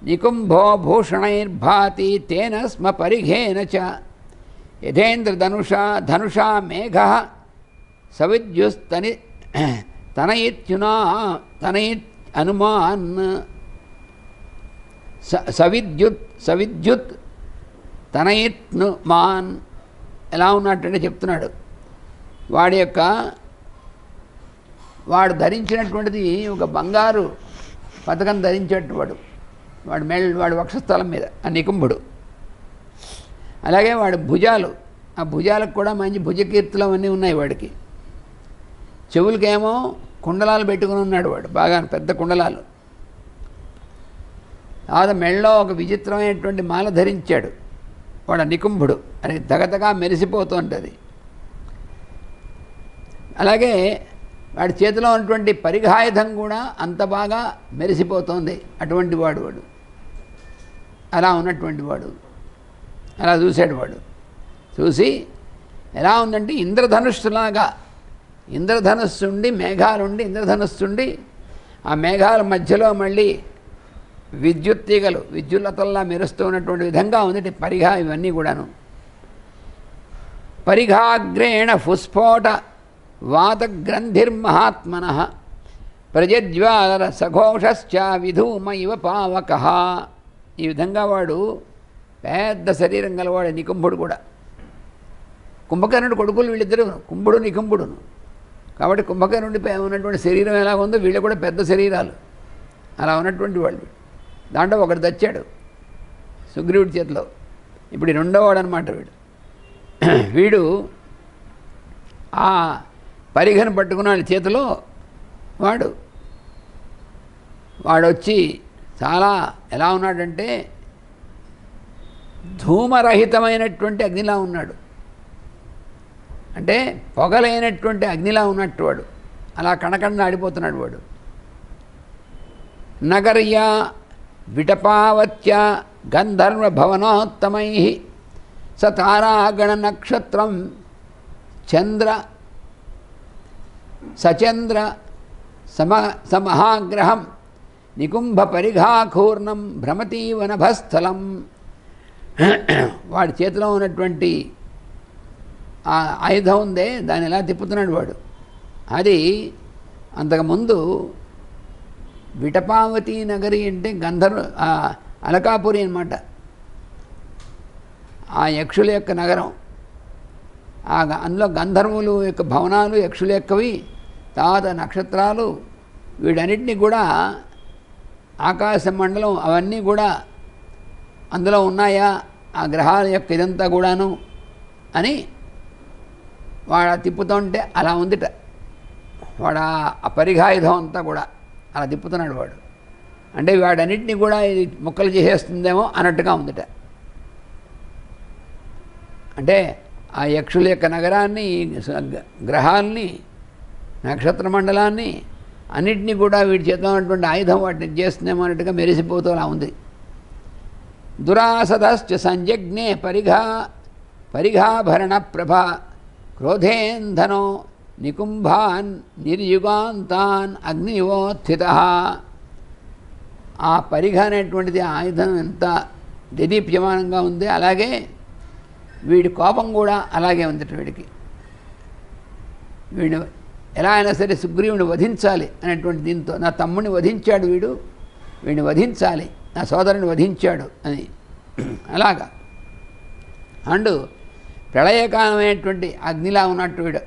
S1: నికుంభో భూషణైర్భాతి తేన స్మ పరిఘేన చ యథేంద్రధనుషా మేఘ తనయిత్ అనుమాన్ సవిద్యుత్ తనయిత్నుమాన్. ఎలా ఉన్నట్టంటే చెప్తున్నాడు. వాడు ధరించినటువంటిది ఒక బంగారు పథకం ధరించేటవాడు. వాడి వక్షస్థలం మీద ఆ నికుంభుడు. అలాగే వాడి భుజాలు, ఆ భుజాలకు కూడా మంచి భుజకీర్తులు అవన్నీ ఉన్నాయి వాడికి. చెవులకేమో కుండలాలు పెట్టుకుని ఉన్నాడు వాడు, బాగా పెద్ద కుండలాలు. తర్వాత మెళ్ళలో ఒక విచిత్రమైనటువంటి మాల ధరించాడు వాడు నికుంభుడు. అది దగదగా మెరిసిపోతుంటుంది. అలాగే వాడి చేతిలో ఉన్నటువంటి పరిఘాయుధం కూడా అంత బాగా మెరిసిపోతుంది. అటువంటి వాడు అలా ఉన్నటువంటి వాడు. అలా చూశాడు వాడు. చూసి ఎలా ఉందంటే ఇంద్రధనుస్సులాగా, ఇంద్రధనుస్సుండి మేఘాలుండి, ఇంద్రధనుస్సుండి ఆ మేఘాల మధ్యలో మళ్ళీ విద్యుత్ తీగలు విద్యుల్లతల్లా మెరుస్తూ ఉన్నటువంటి విధంగా ఉంది పరిఘ. ఇవన్నీ కూడాను పరిఘాగ్రేణ ఫుస్ఫోట వాతగ్రంథిర్మహాత్మన ప్రజజ్వాల సఘోషశ్చ విధూమ ఇవ పావక. ఈ విధంగా వాడు పెద్ద శరీరం గలవాడు నికుంభుడు కూడా. కుంభకర్ణుడు కొడుకులు వీళ్ళిద్దరు, కుంభుడు నికుంభుడును. కాబట్టి కుంభకర్ణుడిపై ఉన్నటువంటి శరీరం ఎలా ఉందో వీళ్ళు కూడా పెద్ద శరీరాలు. అలా ఉన్నటువంటి వాళ్ళు. దాంట్లో ఒకటి తెచ్చాడు సుగ్రీవుడి చేతిలో. ఇప్పుడు రెండోవాడు అనమాట వీడు ఆ పరిఘను పట్టుకున్నాడు చేతిలో. వాడొచ్చి చాలా ఎలా ఉన్నాడంటే ధూమరహితమైనటువంటి అగ్నిలా ఉన్నాడు. అంటే పొగలైనటువంటి అగ్నిలా ఉన్నట్టు వాడు. అలా కణకణ ఆడిపోతున్నాడు వాడు. నగర్య విటపావత్య గంధర్వ భవనోత్తమై సతారాగణ నక్షత్రం సచంద్ర సమహాగ్రహం నికుంభ పరిఘాఖూర్ణం భ్రమతీవ నభస్థలం. వాడి చేతిలో ఉన్నటువంటి ఆ ఆయుధం ఉందే దాన్ని ఎలా తిప్పుతున్నాడు వాడు. అది అంతకుముందు విటపావతి నగరి అంటే అలకాపురి అన్నమాట. ఆ యక్షుల యొక్క నగరం. అందులో గంధర్వులు యొక్క భవనాలు యక్షుల యొక్కవి, తర్వాత నక్షత్రాలు, వీటన్నిటినీ కూడా ఆకాశ మండలం అవన్నీ కూడా అందులో ఉన్నాయా ఆ గ్రహాల యొక్క ఇదంతా కూడాను అని వాడు తిప్పుతుంటే అలా ఉందిట. వాడు ఆ పరిఘాయుధం అంతా కూడా అలా తిప్పుతున్నాడు వాడు. అంటే వాడన్నిటినీ కూడా ఇది ముక్కలు చేసేస్తుందేమో అన్నట్టుగా ఉందిట. అంటే ఆ యక్షుల యొక్క నగరాన్ని, గ్రహాల్ని, నక్షత్ర మండలాన్ని అన్నిటినీ కూడా వీడి చేతిలో ఉన్నటువంటి ఆయుధం వాటిని చేస్తుందేమో అన్నట్టుగా మెరిసిపోతూ అలా ఉంది. దురాసదశ్చ సంజజ్ఞే పరిఘాభరణ ప్రభ క్రోధేంధనో నికుంభాన్ నిర్యుగాంతాన్ అగ్నివోత్థిత. ఆ పరిఘ అనేటువంటిది ఆయుధం ఎంత దేదీప్యమానంగా ఉంది. అలాగే వీడి కోపం కూడా అలాగే ఉంది. వీడు ఎలా అయినా సరే సుగ్రీవుని వధించాలి అనేటువంటి దీంతో, నా తమ్ముడిని వధించాడు వీడిని వధించాలి, నా సోదరుని వధించాడు అని అలాగా. ప్రళయకాలమైనటువంటి అగ్నిలా ఉన్నట్టు వీడు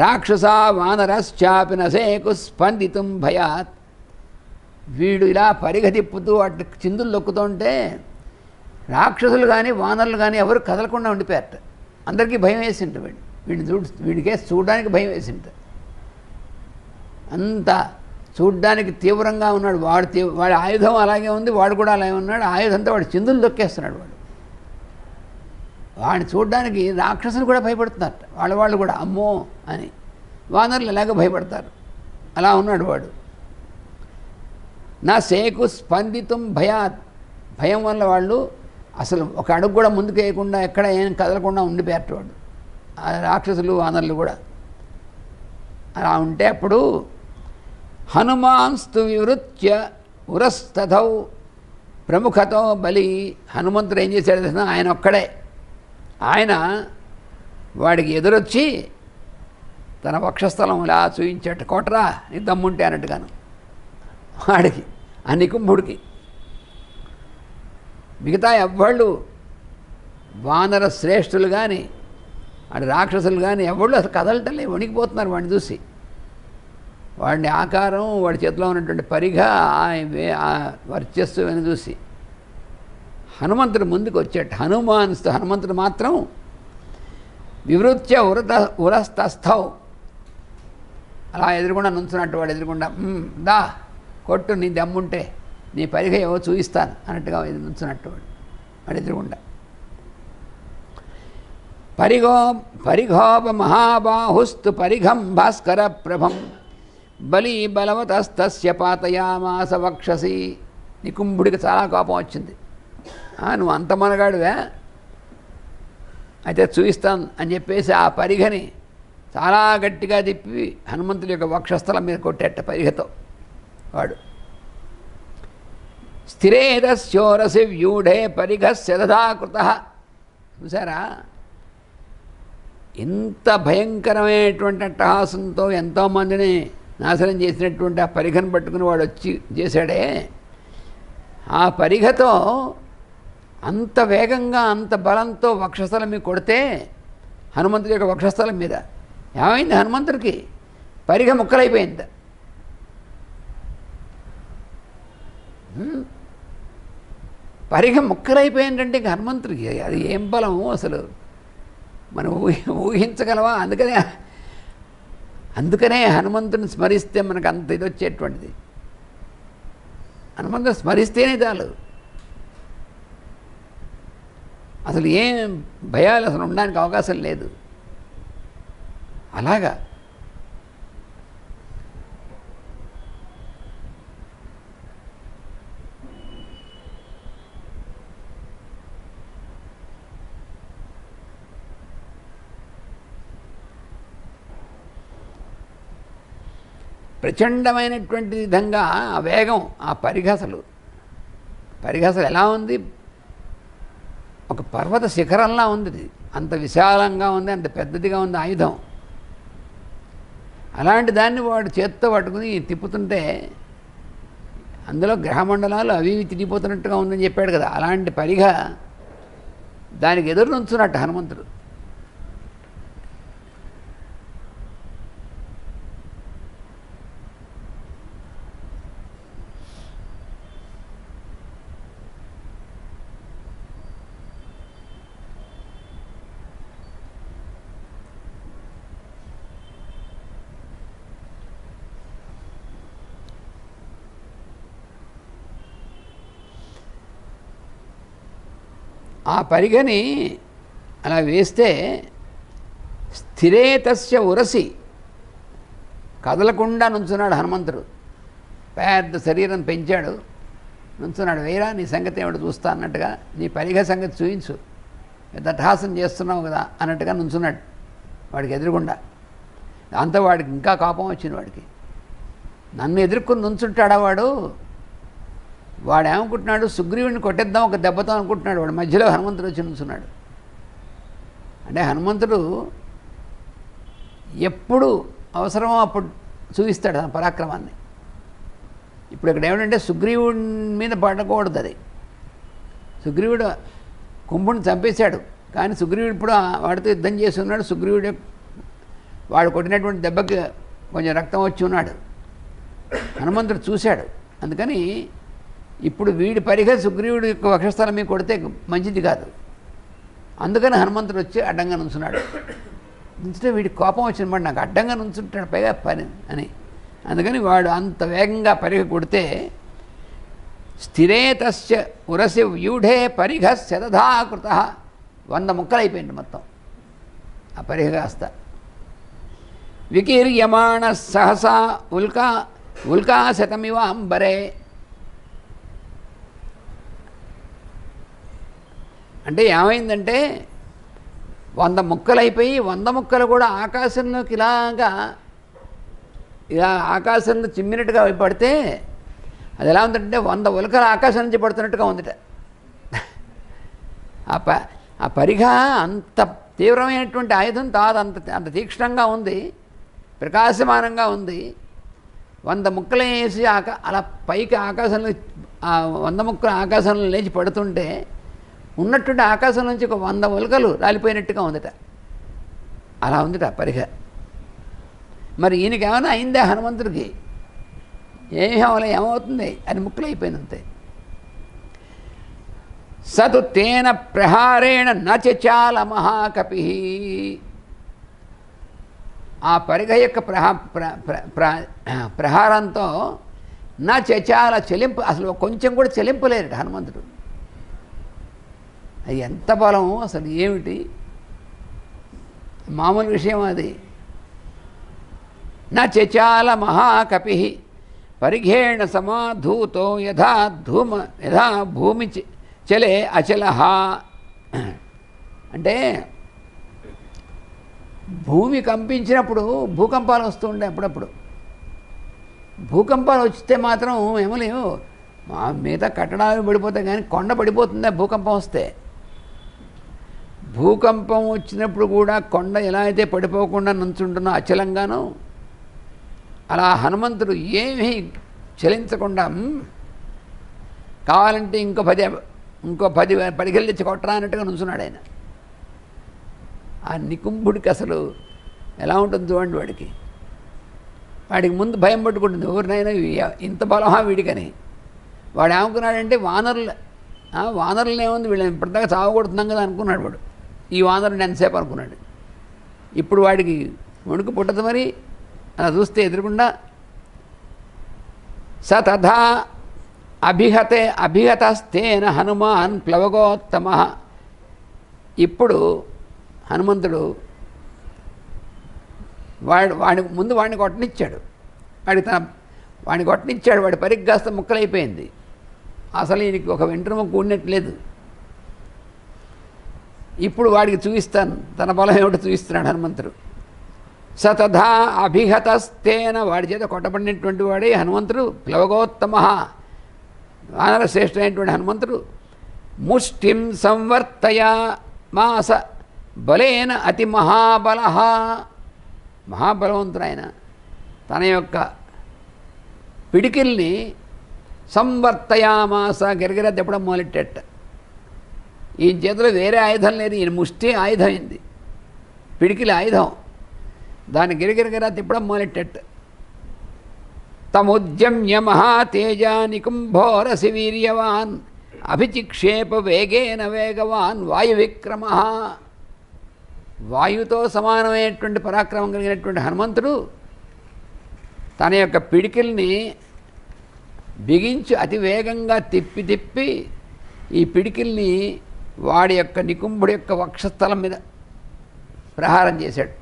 S1: రాక్షసా వానరశ్చాపి నసేకు స్పందితం భయాత్. వీడు ఇలా పరిగ తిప్పుతూ అటు చిందులు దొక్కుతుంటే రాక్షసులు కానీ వానరులు కానీ ఎవరు కదలకుండా ఉండిపోయారట. అందరికీ భయం వేసింట. వీడికేసి చూడడానికి భయం వేసింట. అంత చూడ్డానికి తీవ్రంగా ఉన్నాడు వాడి ఆయుధం అలాగే ఉంది, వాడు కూడా అలాగే ఉన్నాడు. ఆయుధంతో వాడు చిందులు దొక్కేస్తున్నాడు. వాడిని చూడ్డానికి రాక్షసులు కూడా భయపడుతున్నారట. వాళ్ళు కూడా అమ్మో అని. వానరులు ఎలాగో భయపడతారు. అలా ఉన్నాడు వాడు. నా సేకు స్పందితం భయాత్. భయం వల్ల వాళ్ళు అసలు ఒక అడుగు కూడా ముందుకు వేయకుండా ఎక్కడ ఏం కదలకుండా ఉండిపోయారట వాడు. ఆ రాక్షసులు వానరులు కూడా అలా ఉంటే అప్పుడు హనుమాన్స్తు వివృత్య ఉరస్తథౌ ప్రముఖతో బలి. హనుమంతుడు ఏం చేశాడు తెలిసిన? ఆయన ఒక్కడే. ఆయన వాడికి ఎదురొచ్చి తన వక్షస్థలం ఇలా చూయించేట. కోటరా నీ దమ్ముంటే అన్నట్టుగాను వాడికి, ఆ నికుంభుడికి. మిగతా ఎవ్వళ్ళు వానర శ్రేష్ఠులు కానీ వాడి రాక్షసులు కానీ ఎవళ్ళు అసలు కదలటలే, వణికిపోతున్నారు వాడిని చూసి. వాడిని ఆకారం, వాడి చేతిలో ఉన్నటువంటి పరిగ, వర్చస్సు అని చూసి హనుమంతుడు ముందుకు వచ్చాడు. హనుమంతుడు మాత్రం వివృత్య ఉరస్తస్థౌ అలా ఎదురుగుండా నుంచున్నట్టు. వాడు ఎదురుగుండా దా కొట్టు, నీ దమ్ముంటే నీ పరిగ ఏవో చూయిస్తాను అన్నట్టుగా నుంచున్నట్టు వాడు ఎదురుగుండా. పరిఘోప మహాబాహుస్తు పరిఘం భాస్కర ప్రభం బలి బలవతస్తస్య పాతయామాస వక్షసి. నికుంభుడికి చాలా కోపం వచ్చింది. నువ్వు అంత మనగాడువే, అయితే చూయిస్తాను అని చెప్పేసి ఆ పరిఘని చాలా గట్టిగా తిప్పి హనుమంతుడి యొక్క వక్షస్థలం మీద కొట్టేట పరిఘతో వాడు. స్థిరేదస్యోరసి వ్యూఢే పరిఘస్య దధాకృత. చూసారా, ఎంత భయంకరమైనటువంటి అట్టహాసంతో ఎంతోమందిని నాశనం చేసినటువంటి ఆ పరిఘను పట్టుకుని వాడు వచ్చి చేశాడే. ఆ పరిఘతో అంత వేగంగా అంత బలంతో వక్షస్థలం మీద కొడితే హనుమంతుడి యొక్క వక్షస్థలం మీద ఏమైంది? హనుమంతుడికి పరిఘ ముక్కలైపోయింది. పరిఘ ముక్కలైపోయిందంటే ఇంక హనుమంతుడికి అది ఏం బలము అసలు మనం ఊహించగలవా? అందుకనే హనుమంతుని స్మరిస్తే మనకు అంత ఇది వచ్చేటువంటిది. హనుమంతుని స్మరిస్తేనే చాలు, అసలు ఏం భయాలు అసలు ఉండడానికి అవకాశం లేదు. అలాగా ప్రచండమైనటువంటి విధంగా ఆ వేగం, ఆ పరిఘసలు ఎలా ఉంది? ఒక పర్వత శిఖరంలా ఉంది. అంత విశాలంగా ఉంది, అంత పెద్దదిగా ఉంది ఆయుధం. అలాంటి దాన్ని వాడు చేత్తో పట్టుకుని తిప్పుతుంటే అందులో గ్రహమండలాలు అవి తిరిగిపోతున్నట్టుగా ఉందని చెప్పాడు కదా. అలాంటి పరిఘ దానికి ఎదురు నుంచున్నట్టు హనుమంతుడు. ఆ పరిగని అలా వేస్తే స్థిరేతస్య ఉరసి కదలకుండా నుంచున్నాడు హనుమంతుడు. పెద్ద శరీరం పెంచాడు, నుంచున్నాడు. వేరా నీ సంగతి ఏమిటి చూస్తా అన్నట్టుగా, నీ పరిగ సంగతి చూయించు, పెద్ద అట్టహాసం చేస్తున్నావు కదా అన్నట్టుగా నుంచున్నాడు వాడికి ఎదురుగుండా. దాంతో వాడికి ఇంకా కోపం వచ్చింది. వాడికి నన్ను ఎదుర్కొని నుంచుంటాడా వాడు ఏమనుకుంటున్నాడు? సుగ్రీవుడిని కొట్టేద్దాం ఒక దెబ్బతో అనుకుంటున్నాడు. వాడు మధ్యలో హనుమంతుడు వచ్చి నుంచున్నాడు. అంటే హనుమంతుడు ఎప్పుడు అవసరమో అప్పుడు చూపిస్తాడు తన పరాక్రమాన్ని. ఇప్పుడు ఇక్కడ ఏమిటంటే సుగ్రీవుడి మీద పడకూడదు. అది సుగ్రీవుడు కుంభుడిని చంపేశాడు, కానీ సుగ్రీవుడు ఇప్పుడు వాడితో యుద్ధం చేసి ఉన్నాడు. సుగ్రీవుడు వాడు కొట్టినటువంటి దెబ్బకి కొంచెం రక్తం వచ్చి ఉన్నాడు. హనుమంతుడు చూశాడు. అందుకని ఇప్పుడు వీడి పరిగ సుగ్రీవుడి యొక్క వక్షస్థలం మీద కొడితే మంచిది కాదు. అందుకని హనుమంతుడు వచ్చి అడ్డంగా నుంచున్నాడు. నుంచుంటే వీడి కోపం వచ్చినమాట, నాకు అడ్డంగా నుంచుంటాడు పైగా పని అని. అందుకని వాడు అంత వేగంగా పరిగ కొడితే స్థిరే తస్య ఉరసి వ్యూఢే పరిఘ శతధాకృత 100 ముక్కలు అయిపోయింది మొత్తం ఆ పరిఘ కాస్త. వికీర్యమాణ సహసా ఉల్కాశతమివ అంబరే. అంటే ఏమైందంటే 100 ముక్కలు అయిపోయి 100 ముక్కలు కూడా ఆకాశంలోకి ఇలా ఆకాశంలో చిమ్మినట్టుగా పడితే అది ఎలా ఉందంటే 100 ఉల్కలు ఆకాశం నుంచి పడుతున్నట్టుగా ఉందిట. ఆ పరిఘ అంత తీవ్రమైనటువంటి ఆయుధం కాదు, అంత తీక్షణంగా ఉంది, ప్రకాశమానంగా ఉంది. 100 ముక్కలు వేసి అలా పైకి ఆకాశంలో 100 ముక్కలు ఆకాశంలో లేచి పడుతుంటే ఉన్నట్టుండి ఆకాశం నుంచి ఒక 100 ఉల్కలు రాలిపోయినట్టుగా ఉందిట. అలా ఉందిట పరిఘ. మరి ఈయనకి ఏమైనా అయిందే హనుమంతుడికి? ఏమవుతుంది అని ముక్కలు అయిపోయినంతే. సతు తేన ప్రహారేణ నచాల మహాకపి. ఆ పరిఘ యొక్క ప్రహారంతో నచాల చెలింపు, అసలు కొంచెం కూడా చెలింపలేరు హనుమంతుడు. అది ఎంత బలం అసలు, ఏమిటి మామూలు విషయం అది. నచాల మహాకపి పరిఘేణ సమాధూతో యథా భూమి చలే అచలహ. అంటే భూమి కంపించినప్పుడు భూకంపాలు వస్తూ ఉండే అప్పుడప్పుడు. భూకంపాలు వస్తే మాత్రం ఏమలేవు, మిగతా కట్టడాలు పడిపోతాయి కానీ కొండ పడిపోతుందా భూకంపం వస్తే? భూకంపం వచ్చినప్పుడు కూడా కొండ ఎలా అయితే పడిపోకుండా నుంచుంటున్నో అచలంగానో, అలా హనుమంతుడు ఏమీ చలించకుండా కావాలంటే ఇంకో 10 పడిగలు తెచ్చి కొట్టరా అన్నట్టుగా నుంచున్నాడు ఆయన. ఆ నికుంభుడికి అసలు ఎలా ఉంటుంది చూడండి. వాడికి ముందు భయం పట్టుకుంటుంది, ఎవరినైనా ఇంత బలమా వీడికని. వాడు ఏమనుకున్నాడంటే వానరులు ఏముంది, వీళ్ళని ఇప్పటిదాకా చావగొడుతున్నాం కదా అనుకున్నాడు వాడు. ఈ వానరుని ఎంతసేపు అనుకున్నాడు. ఇప్పుడు వాడికి వణుకు పుట్టదు మరి అలా చూస్తే ఎదురుకుండా. స తథా అభిహతస్తేన హనుమాన్ ప్లవగోత్తమ. ఇప్పుడు హనుమంతుడు వాడిని కొట్టనిచ్చాడు. వాడిని కొట్టనిచ్చాడు. వాడి పరిగ్గాస్త ముక్కలైపోయింది. అసలు ఈయనకి ఒక వెంట్రుమ కూడినట్లేదు. ఇప్పుడు వాడికి చూపిస్తాను, తన బలం ఏమిటో చూపిస్తున్నాడు హనుమంతుడు. సతథా అభిహతస్తేన, వాడి చేత కొట్టబడినటువంటి వాడే హనుమంతుడు. ప్లవగోత్తమ, వానర శ్రేష్ఠుడైనటువంటి హనుమంతుడు. ముష్టిం సంవర్తయామాస బలేన అతి మహాబల. మహాబలవంతుడు ఆయన. తన యొక్క పిడికిల్ని సంవర్తయామాస గిరగిర తిప్పడం మొదలెట్టేట. ఈ చేతిలో వేరే ఆయుధం లేదు, ఈయన ముష్టి ఆయుధమైంది, పిడికిలి ఆయుధం. దాన్ని గిరగిరగిర తిప్పడం మొదలెట్టేట. తముద్యమ్య మహాతేజ నికుంభోరసి వీర్యవాన్ అభిచిక్షేప వేగేన వేగవాన్ వాయువిక్రమ. వాయుతో సమానమైనటువంటి పరాక్రమం కలిగినటువంటి హనుమంతుడు తన యొక్క పిడికిల్ని బిగించి అతి వేగంగా తిప్పి ఈ పిడికిల్ని వాడి యొక్క నికుంభుడి యొక్క వక్షస్థలం మీద ప్రహారం చేశాడు.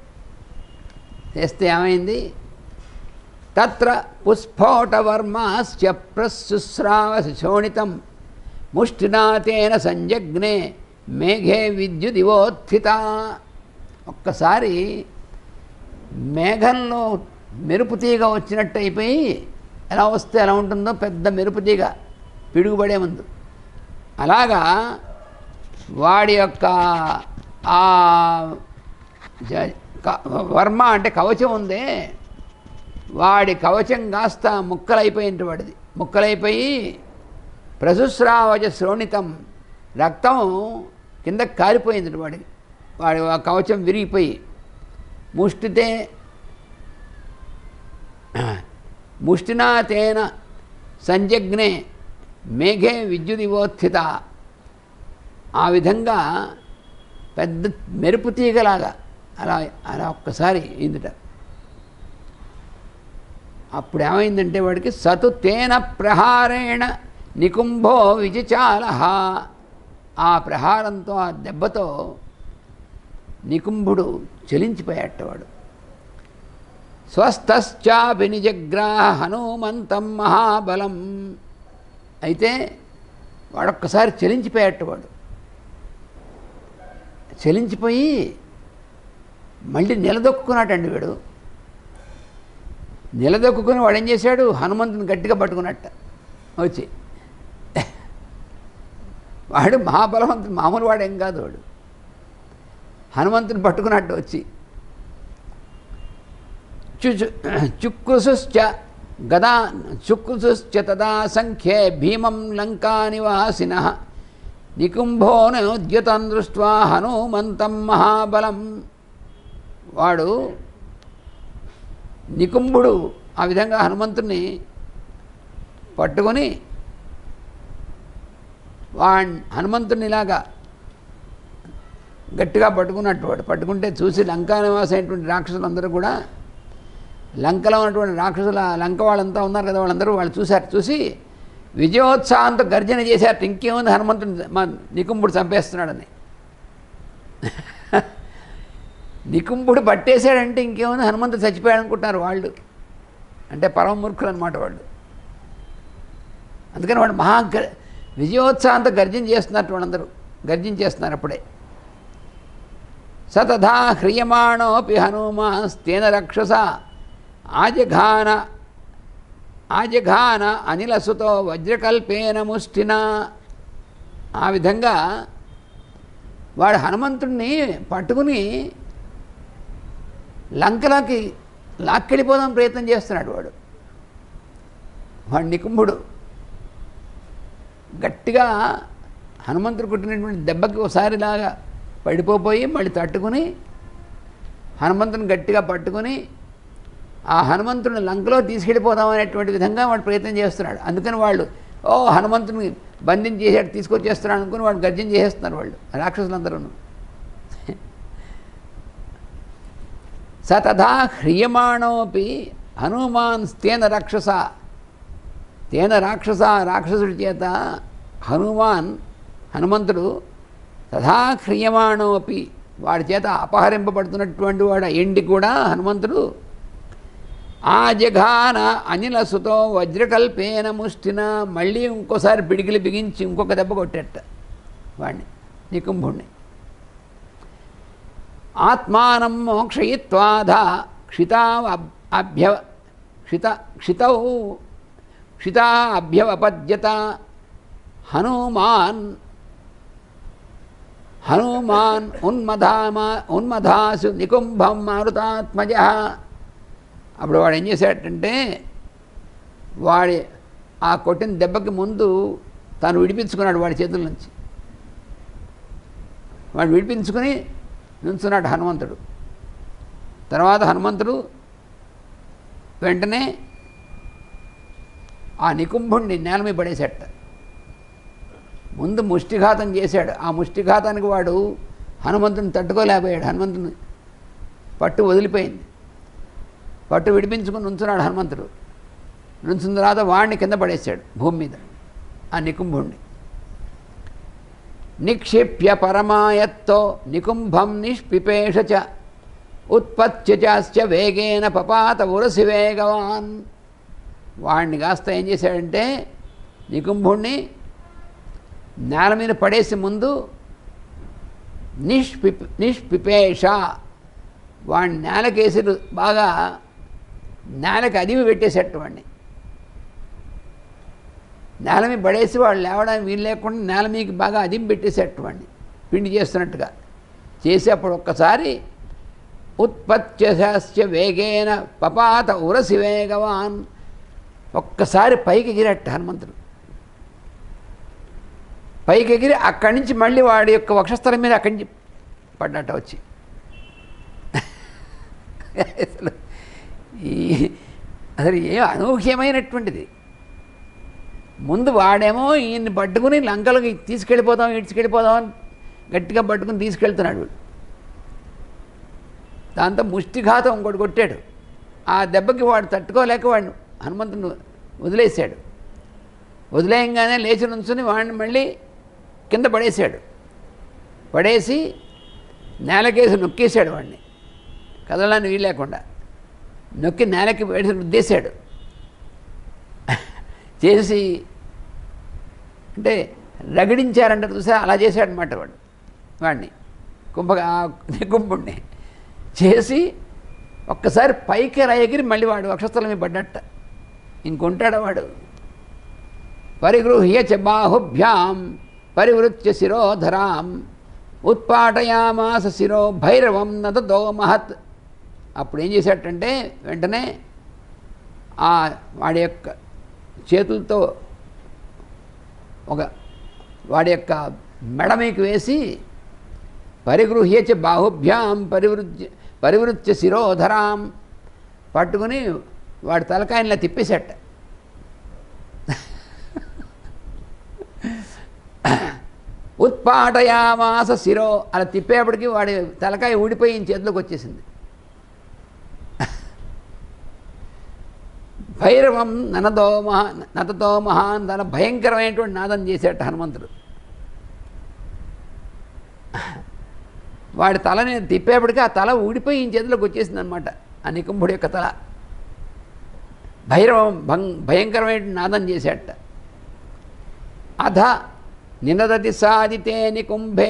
S1: చేస్తే ఏమైంది? తత్ర పుస్ఫోటవర్మాశ్చ ప్రశుశ్రావ శోణితం ముష్టినాతేన సంజగ్నే మేఘే విద్యుదివోత్థిత. ఒక్కసారి మేఘంలో మెరుపుతీగ వచ్చినట్టు అయిపోయి, ఎలా వస్తే ఎలా ఉంటుందో పెద్ద మెరుపుతీగ పిడుగుపడే ముందు, అలాగా వాడి యొక్క ఆ వర్మ అంటే కవచం ఉందే, వాడి కవచం కాస్త ముక్కలైపోయింది. వాడిది ముక్కలైపోయి ప్రశుశ్రావజ శ్రోణితం, రక్తం కింద కారిపోయింది వాడి కవచం విరిగిపోయి. ముష్టితే ముష్టినా తేన సంజగ్నే మేఘే విద్యుదివోత్థిత. ఆ విధంగా పెద్ద మెరుపు తీగలాగా అలా అలా ఒక్కసారి అయిందిట. అప్పుడు ఏమైందంటే వాడికి సతు తేన ప్రహారేణ నికుంభో విజిచాల. ఆ ప్రహారంతో, ఆ దెబ్బతో నికుంభుడు చలించిపోయాటవాడు. స్వస్థశ్చాభినిజగ్రాహ హనుమంతం మహాబలం. అయితే వాడొక్కసారి చలించిపోయాటవాడు. చలించిపోయి మళ్ళీ నిలదొక్కున్నాడండి వీడు. నిలదొక్కుని వాడు ఏం చేశాడు, హనుమంతుని గట్టిగా పట్టుకున్నట్ట వచ్చి. వాడు మహాబలవంతుడు, మామూలు వాడేం కాదు వాడు. హనుమంతుని పట్టుకున్నట్టు వచ్చి చుక్కుసుశ్చ గదా చుక్కుసుశ్చ తదా సంఖ్యే భీమం లంకా నివాసిన నికుంభోనోద్యతం దృష్ట్వా హనుమంతం మహాబలం. వాడు నికుంభుడు ఆ విధంగా హనుమంతుని పట్టుకొని హనుమంతుని ఇలాగా గట్టిగా పట్టుకున్నట్టు. వాడు పట్టుకుంటే చూసి లంకా నివాసమైనటువంటి రాక్షసులందరూ కూడా, లంకలో ఉన్నటువంటి రాక్షసుల లంక వాళ్ళంతా ఉన్నారు కదా, వాళ్ళందరూ వాళ్ళు చూశారు. చూసి విజయోత్సాహంతో గర్జన చేశారు. ఇంకేముంది, హనుమంతుని మా నికుంభుడు చంపేస్తున్నాడని. నికుంభుడు పట్టేశాడంటే ఇంకేముంది, హనుమంతుడు చచ్చిపోయాడు అనుకుంటున్నారు వాళ్ళు. అంటే పరమ మూర్ఖులు అనమాట వాళ్ళు. అందుకని వాడు విజయోత్సాహంతో గర్జన చేస్తున్నట్టు వాళ్ళందరూ గర్జించేస్తున్నారు అప్పుడే. సతథా హ్రియమాణోపి హనుమాస్తేన రక్షస ఆజఘాన అనిలసుతో వజ్రకల్పేన ముష్టిన. ఆ విధంగా వాడు హనుమంతుడిని పట్టుకుని లంకలోకి లాక్కెళ్ళిపోదాం ప్రయత్నం చేస్తున్నాడు వాడు నికుంభుడు. గట్టిగా హనుమంతుడు కొట్టినటువంటి దెబ్బకి ఒకసారిలాగా పడిపోయి మళ్ళీ తట్టుకుని హనుమంతుని గట్టిగా పట్టుకుని ఆ హనుమంతుడిని లంకలో తీసుకెళ్ళిపోదామనేటువంటి విధంగా వాడు ప్రయత్నం చేస్తున్నాడు. అందుకని వాళ్ళు హనుమంతుని బంధించేసాడు, తీసుకొచ్చేస్తున్నాడు అనుకుని వాడు గర్జన చేసేస్తున్నారు వాళ్ళు రాక్షసులందరూ. సతథా హ్రియమాణోపి హనుమాన్ తేన రాక్షస రాక్షసుడి చేత హనుమంతుడు తథా హ్రియమాణోపి వాడి చేత అపహరింపబడుతున్నటువంటి వాడు ఎండి కూడా హనుమంతుడు ఆజఘాన అనిలసుతో వజ్రకల్పేన ముష్టిన. మళ్ళీ ఇంకోసారి పిడికిలి బిగించి ఇంకొక దెబ్బ కొట్టేట వాడిని, నికుంభుణ్ణి. ఆత్మానం మోక్షయిత్వాధ క్షితా అభ్యవపద్యత హనుమాన్ ఉన్మధాసు నికుంభం మారుతాత్మజ. అప్పుడు వాడు ఏం చేశాడంటే వాడి ఆ కొట్టిన దెబ్బకి ముందు తాను విడిపించుకున్నాడు వాడి చేతుల నుంచి. వాడు విడిపించుకుని నుంచున్నాడు హనుమంతుడు. తర్వాత హనుమంతుడు వెంటనే ఆ నికుంభుణ్ణి నేల మీద పడేసేట. ముందు ముష్టిఘాతం చేశాడు. ఆ ముష్టిఘాతానికి వాడు హనుమంతుని తట్టుకోలేకపోయాడు. హనుమంతుని పట్టు వదిలిపోయింది. పట్టు విడిపించుకుని నుంచున్నాడు హనుమంతుడు. నుంచిన తర్వాత వాడిని కింద పడేశాడు భూమి మీద, ఆ నికుంభుణ్ణి. నిక్షిప్య పరమాయత్తో నికుంభం నిష్పిపేష చ ఉత్పత్త్య వేగేన పపాత ఉరసి వేగవాన్. వాడిని కాస్త ఏం చేశాడంటే నికుంభుణ్ణి నేల మీద పడేసి ముందు నిష్పిపేష వాడిని నేలకేసి బాగా నేలకి అదిమి పెట్టేసేట్టు వాడిని. నేల మీద పడేసి వాడు లేవడానికి వీలు లేకుండా నేల మీదకి బాగా అదిమి పెట్టేసేట్టు వాడిని, పిండి చేస్తున్నట్టుగా చేసి అప్పుడు ఒక్కసారి ఉత్పత్త్య వేగేన పపాత ఉరసి వేగవాన్. ఒక్కసారి పైకి ఎగిరట్టు హనుమంతుడు. పైకి ఎగిరి అక్కడి నుంచి మళ్ళీ వాడి యొక్క వక్షస్థలం మీద అక్కడి నుంచి పడ్డట్ట వచ్చి. అసలు అసలు ఏ అనూహ్యమైనటువంటిది. ముందు వాడేమో ఈయన్ని పట్టుకుని లంకలకి తీసుకెళ్ళిపోదాం అని గట్టిగా పట్టుకుని తీసుకెళ్తున్నాడు వీడు. దాంతో ముష్టిఘాతం ఇంకోటి కొట్టాడు. ఆ దెబ్బకి వాడు తట్టుకోలేక వాడిని హనుమంతుని వదిలేశాడు. వదిలేయంగానే లేచి నుంచుని వాడిని మళ్ళీ కింద పడేశాడు. పడేసి నేలకేసి నొక్కేశాడు వాడిని, కదలని వీలేకుండా నొక్కి నేలకి వేసి రుద్దేశాడు. చేసి అంటే రగిడించారంటే చూసా అలా చేశాడనమాట వాడిని కుంభుణ్ణి చేసి ఒక్కసారి పైకి ఎగిరి మళ్ళీ వాడు వక్షస్థలం మీద పడ్డట్ట. ఇంకొంటాడు వాడు. పరిగృహ్య చ బాహుభ్యాం పరివృత్య శిరోధరాం ఉత్పాటయామాస శిరో భైరవం నదో మహత్. అప్పుడు ఏం చేశాడంటే వెంటనే వాడి యొక్క చేతులతో వాడి యొక్క మెడ మీకు వేసి పరిగృహ్య చ బాహుభ్యాం పరివృత్య శిరోధరాం పట్టుకుని వాడి తలకాయలా తిప్పేశాట. ఉత్పాటయామాస శిరో అలా తిప్పేపటికి వాడి తలకాయ ఊడిపోయి చేతిలోకి వచ్చేసింది. భైరవం నతతో మహాన్ తన భయంకరమైనటువంటి నాదం చేశాట హనుమంతుడు. వాడి తలని తిప్పేపటికి ఆ తల ఊడిపోయి చేతిలోకి వచ్చేసింది అనమాట. ఆ నికుంభుడి యొక్క తల భైరవం భయంకరమైన నాదం చేశాట. అధ నినదతి సాదితే నికుంభే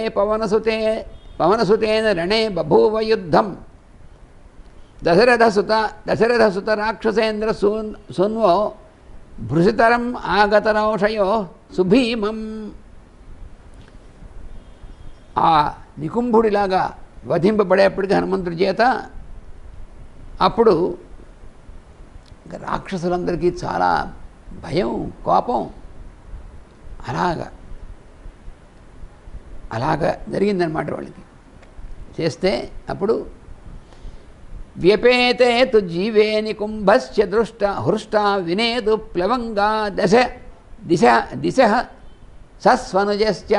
S1: పవనసుతేన రణే బభూవ యుద్ధం దశరథసుత రాక్షసేంద్ర సున్వో భృషితరం ఆగతరౌషయో సుభీమం. ఆ నికుంభుడిలాగా వధింపబడేప్పటికీ హనుమంతుడి చేత అప్పుడు రాక్షసులందరికీ చాలా భయం, కోపం అలాగా జరిగిందనమాట వాళ్ళకి. చేస్తే అప్పుడు వ్యపేతే తు జీవే నికుంభస్య హృష్ట వినేదు ప్లవంగా దిశ సస్వనుజశ్చ.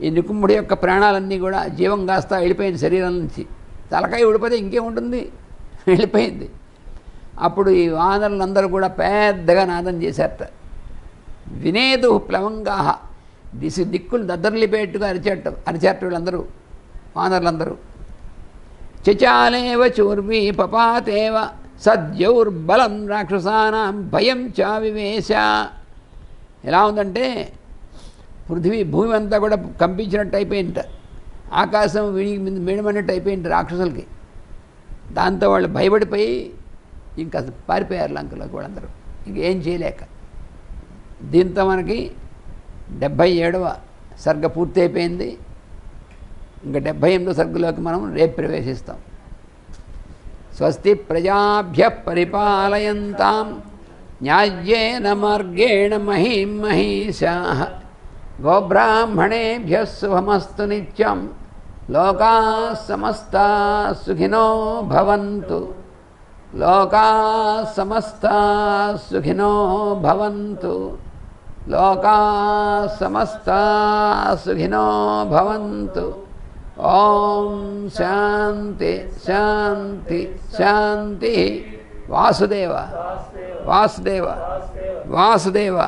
S1: ఈ నికుంభుడి యొక్క ప్రాణాలన్నీ కూడా జీవం కాస్తా వెళ్ళిపోయింది శరీరం నుంచి. తలకాయ ఊడిపోతే ఇంకేముంటుంది, వెళ్ళిపోయింది. అప్పుడు ఈ వానరులందరూ కూడా పెద్దగా నాదం చేశారట. వినేదు ప్లవంగా దిక్కులు దద్దరిల్లిపోయేట్టుగా అరిచేట వీళ్ళందరూ వానరులందరూ. చచాలేవ చూర్వీ పపాతేవ సద్యౌర్బలం రాక్షసానాం భయం చావివేశ. ఎలా ఉందంటే భూమి అంతా కూడా కంపించినట్టు అయిపోయింట, ఆకాశం మేడమన్నట్టు అయిపోయింది రాక్షసులకి. దాంతో వాళ్ళు భయపడిపోయి ఇంకా పారిపోయారు లంకలోకి వాళ్ళందరూ, ఇంకేం చేయలేక. దీంతో మనకి 77వ సర్గ పూర్తి అయిపోయింది. ఇంకా 78వ సర్గలోకి మనం రేపు ప్రవేశిస్తాం. స్వస్తి ప్రజాభ్యః పరిపాలయంతాం న్యాయ్యేన మార్గేణ మహీం మహీషాః గోబ్రాహ్మణేభ్యः శుభమస్తు నిత్యం. లోకాः సమస్తాः సుఖినో భవంతు. లోకాः సమస్తాः సుఖినో భవంతు. లోకాः సమస్తాः సుఖినో భవంతు. ఓం శాంతి శాంతి శాంతి. వాసుదేవ వాసుదేవ వాసుదేవ.